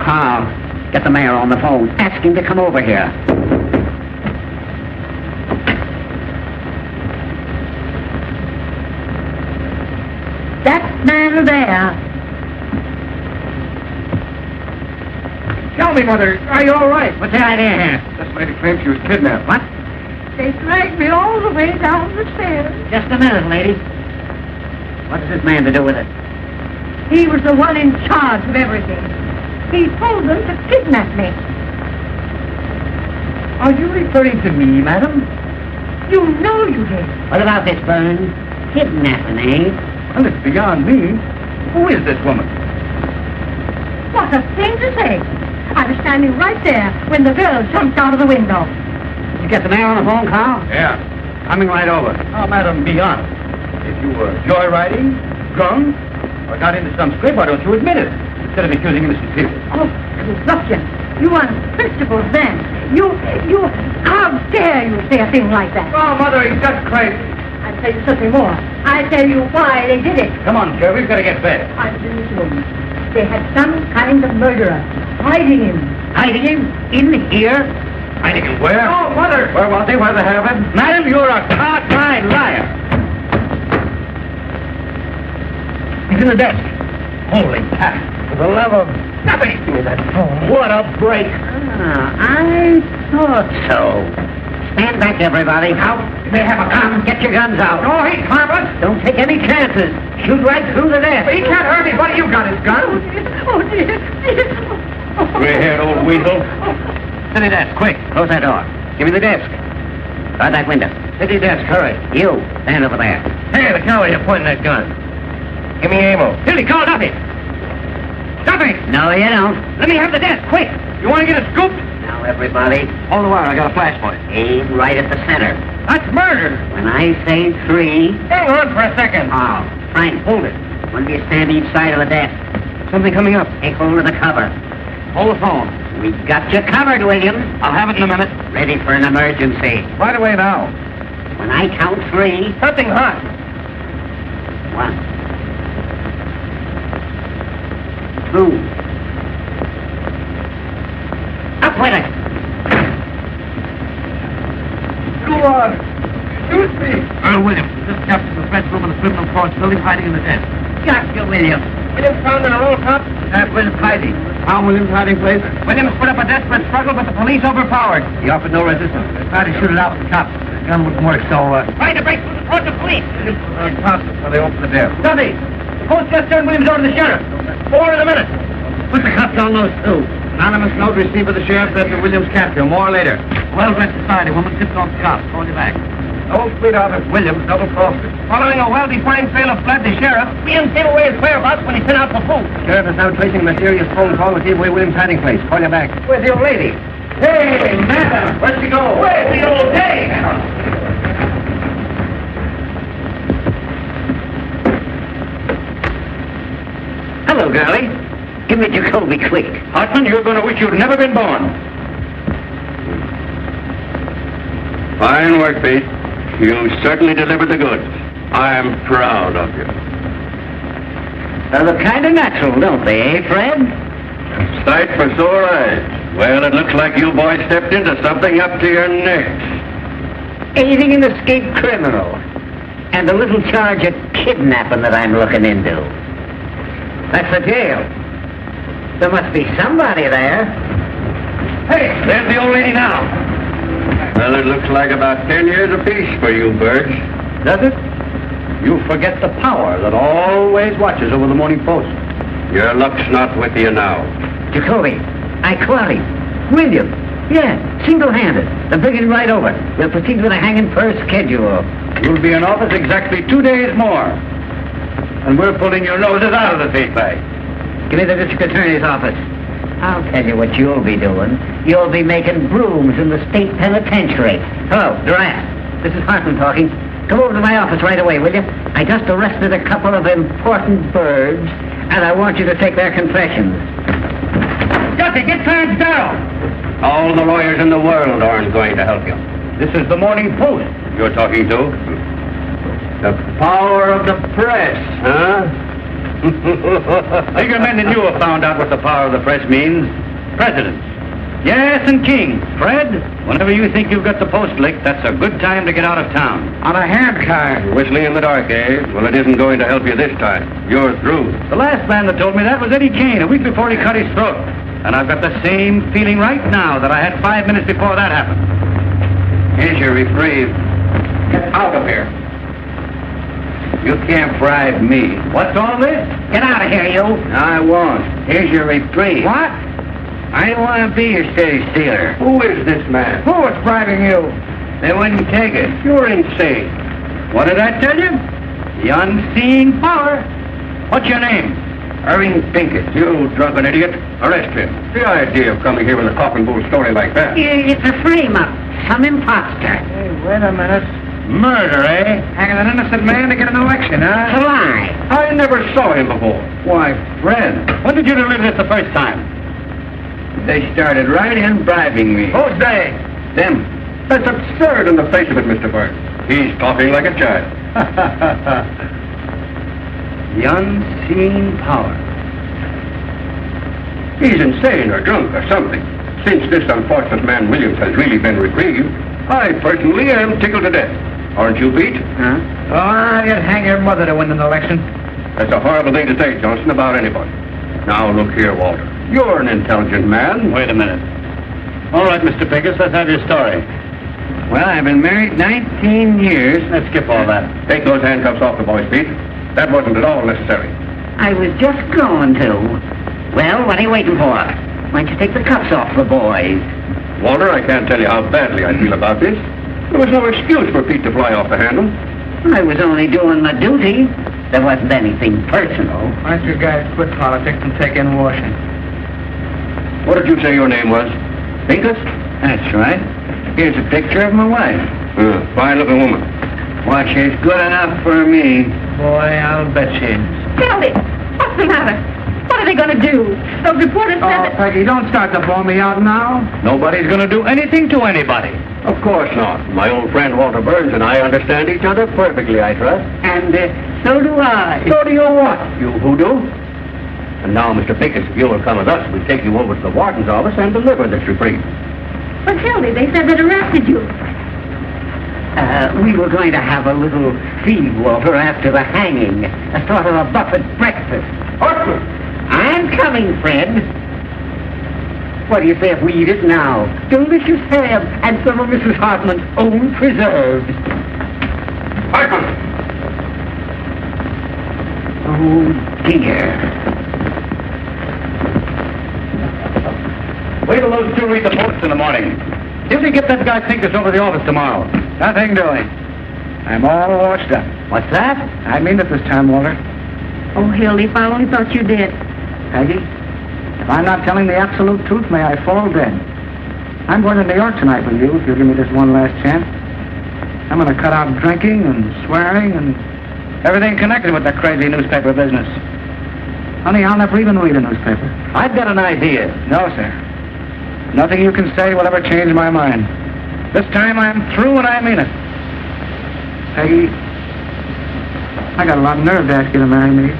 Carl, get the mayor on the phone. Ask him to come over here. That man there.
Tell me, Mother, are you all right?
What's the idea here?
This lady claims she was kidnapped.
What?
They dragged me all the way down the stairs.
Just a minute, lady. What has this man to do with it?
He was the one in charge of everything. He told them to kidnap me.
Are you referring to me, madam?
You know you did.
What about this, Burns? Kidnapping, eh?
Well, it's beyond me. Who is this woman?
What a thing to say. I was standing right there when the girl jumped out of the window.
Did you get the mayor on the phone, Carl?
Yeah, coming right over. Oh, madam, be honest. If you were joyriding, drunk, or got into some scrape, why don't you admit it? Instead of accusing innocent people.
Oh, you ruffian. You unprincipled man. How dare you say a thing like that?
Oh, Mother, he's just crazy.
I'll tell you something more. I'll tell you why they did it.
Come on, Joe, we've got to get bed.
I didn't know. They had some kind of murderer hiding him.
Hiding him? In here?
Hiding him where?
Oh, Mother!
Where was he? Where they have him? Madam, you're a cockeyed liar. He's in the desk. Holy cat. For the love of nothing. Give me that phone. What a break.
I thought so. Stand back, everybody. Out. They have a gun. Get your guns out.
Oh, he's harmless.
Don't take any chances. Shoot right through the desk.
He can't hurt me. What do you got, his gun?
Oh, dear.
Gray-haired old weasel.
City desk, quick. Close that door. Give me the desk. Try that window.
City desk, hurry.
You, stand over there.
Hey, the coward, you're pointing that gun. Give me ammo.
Hilly, call Duffy. Duffy!
No, you don't.
Let me have the desk, quick. You want to get a scoop?
Now, everybody,
Hold the wire, I got a flash point.
aim right at the center.
That's murder.
When I say 3...
Hang on for a second.
Oh, Frank, hold it. One of you stand each side of the desk.
Something coming up.
Take hold of the cover.
Hold the phone.
We got you covered, William.
I'll have it in a minute.
Ready for an emergency.
Right away now.
When I count 3...
Something hot.
1... 2... Up with it!
Go on. Shoot me.
Earl Williams, this captain of the French room in the criminal court building hiding in the desk.
Got you, William.
Williams found in a roll top.
Williams hiding. Found Williams hiding place?
Williams put up a desperate struggle, but the police overpowered.
He offered no resistance. They tried to shoot it out with the cops. The gun wouldn't work, so,
Trying to break through the court of police.
impossible, so they opened the door.
Duffy, the post just turned Williams over to the sheriff. 4 in a minute.
Put the cops on those two. Anonymous note received by the sheriff after Williams' capture. More later. Well-dressed society woman tipped off the cops. Call you back.
Old sweetheart of Williams double-crossed it. Following a well-defined trail of blood, the sheriff, Williams gave away his whereabouts when he sent out for food.
Sheriff is now tracing a mysterious phone call that gave away Williams' hiding place. Call you back.
Where's the old lady? Hey, madam, where'd she go? Where's the old dame?
Hello, girlie. Give me Jacoby quick.
Hartman, you're going to wish you'd never been born.
Fine work, Pete. You certainly delivered the goods. I'm proud of you.
They look kind of natural, don't they, eh, Fred?
Sight for sore eyes. Well, it looks like you boys stepped into something up to your necks.
Aiding an escaped criminal. And a little charge of kidnapping that I'm looking into. That's the jail. There must be somebody there.
Hey, there's the old lady now.
Well, it looks like about 10 years apiece for you, Birch.
Does it? You forget the power that always watches over the Morning Post.
Your luck's not with you now.
Jacoby, I caught him. William. Yeah, single-handed. I'm bringing him right over. We'll proceed with a hanging per schedule.
You'll be in office exactly 2 days more. And we're pulling your noses out of the tape bag.
Give me the district attorney's office. I'll tell you what you'll be doing. You'll be making brooms in the state penitentiary. Hello, Durant. This is Hartman talking. Come over to my office right away, will you? I just arrested a couple of important birds, and I want you to take their confessions.
Justy, get Clarence Darrow.
All the lawyers in the world aren't going to help you.
This is the Morning Post.
You're talking to? The power of the press, huh? Bigger men than you have found out what the power of the press means. Presidents. Yes, and kings. Fred, whenever you think you've got the post licked, that's a good time to get out of town.
On a handcar.
Whistling in the dark, eh? Well, it isn't going to help you this time. You're through. The last man that told me that was Eddie Kane a week before he cut his throat. And I've got the same feeling right now that I had 5 minutes before that happened. Here's your reprieve. Get out of here. You can't bribe me. What's all this?
Get out of here, you.
I won't. Here's your reprieve.
What?
I don't want to be your steady stealer. Who is this man?
Who was bribing you?
They wouldn't take it. You're insane. What did I tell you? The unseen power. What's your name? Irving Pinkett. You drunken idiot. Arrest him. The idea of coming here with a coffin bull story like that.
It's a frame-up. Some imposter.
Hey, wait a minute.
Murder, eh?
Hanging an innocent man to get an election, huh?
It's a lie.
I never saw him before. Why, Fred, when did you deliver this the first time? They started right in bribing me.
Who's they?
Them. That's absurd in the face of it, Mr. Burke. He's talking like a child. The unseen power. He's insane or drunk or something. Since this unfortunate man Williams has really been reprieved, I personally am tickled to death. Aren't you, Pete?
Huh? Oh, you'd hang your mother to win an election.
That's a horrible thing to say, Johnson, about anybody. Now, look here, Walter. You're an intelligent man. Wait a minute. All right, Mr. Pincus, let's have your story. Well, I've been married 19 years. Let's skip all that. Take those handcuffs off the boys, Pete. That wasn't at all necessary.
I was just going to. Well, what are you waiting for? Why don't you take the cuffs off the boys?
Walter, I can't tell you how badly I feel about this. There was no excuse for Pete to fly off the handle.
I was only doing my duty. There wasn't anything personal.
Why don't you guys quit politics and take in washing?
What did you say your name was? Pincus? That's right. Here's a picture of my wife. Fine-looking woman. Why, she's good enough for me.
Boy, I'll bet she is.
Kelly, what's the matter? What are they going to do? Those reporters said
Oh,
that...
Peggy, don't start to blow me out now.
Nobody's going to do anything to anybody. Of course not. My old friend Walter Burns and I understand each other perfectly, I trust.
And so do I.
So do you what, you hoodoo? And now, Mr. Pincus, if you will come with us, we'll take you over to the warden's office and deliver this reprieve.
But Hildy, they said they'd arrested you.
We were going to have a little feed, Walter, after the hanging. A sort of a buffet breakfast. I'm coming, Fred. What do you say if we eat it now? Delicious ham and some of Mrs. Hartman's own preserves.
Hartman!
Oh, dear.
Wait till those two read the Post in the morning. If they get that guy Pincus over to the office tomorrow.
Nothing doing. I'm all washed up.
What's that?
I mean it this time, Walter.
Oh, Hildy, if I only thought you did.
Peggy, if I'm not telling the absolute truth, may I fall dead. I'm going to New York tonight with you, if you'll give me this one last chance. I'm going to cut out drinking and swearing and everything connected with that crazy newspaper business. Honey, I'll never even read a newspaper.
I've got an idea.
No, sir. Nothing you can say will ever change my mind. This time I'm through and I mean it. Peggy, I got a lot of nerve to ask you to marry me.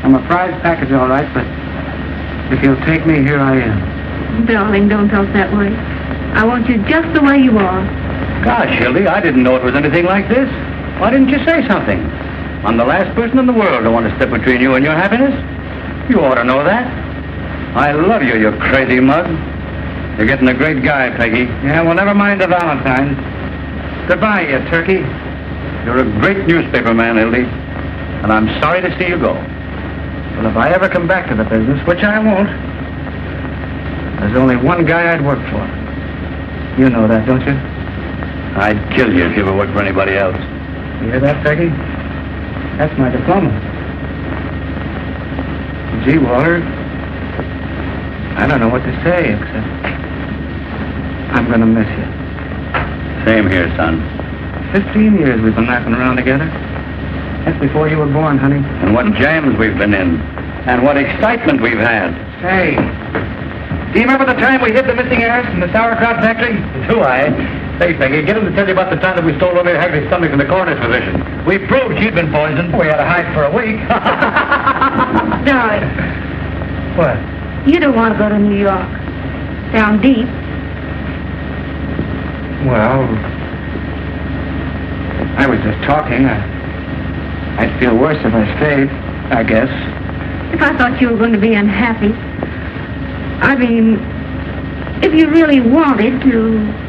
I'm a prize package, all right, but if you'll take me, here I am.
Darling, don't talk that way. I want you just the way you are.
Gosh, Hildy, I didn't know it was anything like this. Why didn't you say something? I'm the last person in the world to want to step between you and your happiness. You ought to know that. I love you, you crazy mug. You're getting a great guy, Peggy.
Yeah, well, never mind the Valentines. Goodbye, you turkey.
You're a great newspaper man, Hildy. And I'm sorry to see you go.
Well, if I ever come back to the business, which I won't, there's only one guy I'd work for. You know that, don't you?
I'd kill you if you ever worked for anybody else.
You hear that, Peggy? That's my diploma. Gee, Walter, I don't know what to say, except I'm going to miss you.
Same here, son.
15 years we've been laughing around together. That's before you were born, honey.
And what jams we've been in. And what excitement we've had.
Hey, do you remember the time we hid the missing heirs in the sauerkraut factory?
Do I? Say, Peggy, get him to tell you about the time that we stole Olivia Hagley's stomach from the coroner's physician. We proved she'd been poisoned. We had to hide for a week.
Darling,
What?
you don't want to go to New York. Down deep.
Well, I was just talking. I'd feel worse if I stayed, I guess.
If I thought you were going to be unhappy. I mean, if you really wanted to...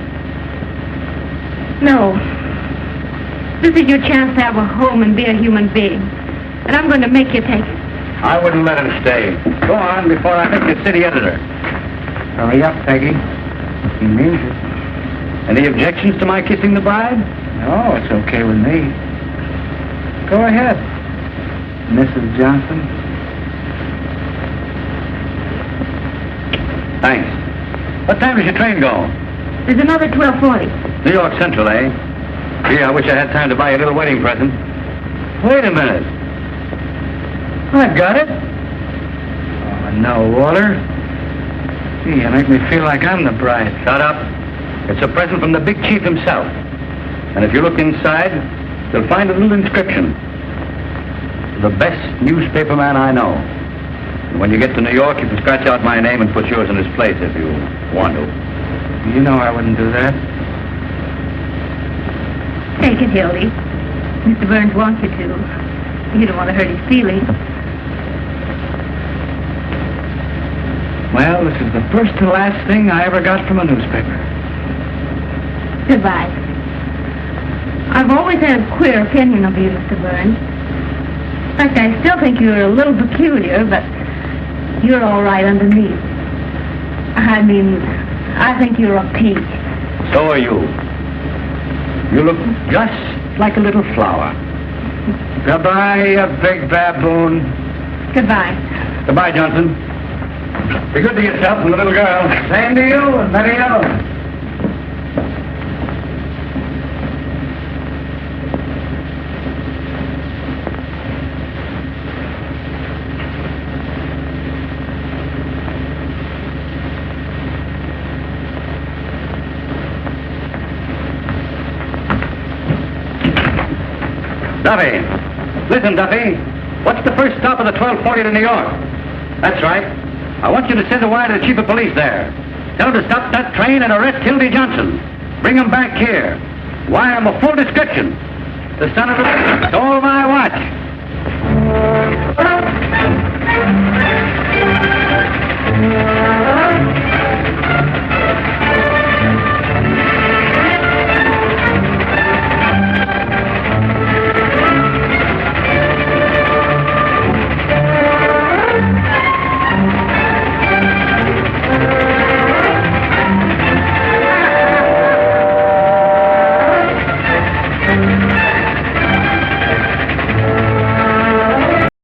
No. This is your chance to have a home and be a human being. And I'm going to make you take it.
I wouldn't let him stay. Go on before I make you city editor.
Hurry up, Peggy. He means it.
Any objections to my kissing the bride?
No, it's okay with me. Go ahead, Mrs. Johnson.
Thanks. What time does your train go?
There's another 12:40.
New York Central, eh? Gee, I wish I had time to buy you a little wedding present. Wait a minute.
I've got it. Oh, no, Walter. Gee, you make me feel like I'm the bride.
Shut up. It's a present from the big chief himself. And if you look inside, you'll find a little inscription. The best newspaperman I know. And when you get to New York, you can scratch out my name and put yours in his place if you want to.
You know I wouldn't do that.
Take it, Hildy. Mr. Burns wants you to. You don't want to hurt his feelings.
Well, this is the first and last thing I ever got from a newspaper.
Goodbye. I've always had a queer opinion of you, Mr. Burns. In fact, I still think you're a little peculiar, but you're all right underneath. I mean, I think you're a peach.
So are you. You look just like a little flower.
Goodbye, you big baboon.
Goodbye.
Goodbye, Johnson. Be good to yourself and the little girl.
Same to you and many others.
Duffy. Listen, Duffy. What's the first stop of the 12:40 to New York? That's right. I want you to send a wire to the chief of police there. Tell him to stop that train and arrest Hildy Johnson. Bring him back here. Wire him a full description. The son of a... stole my watch.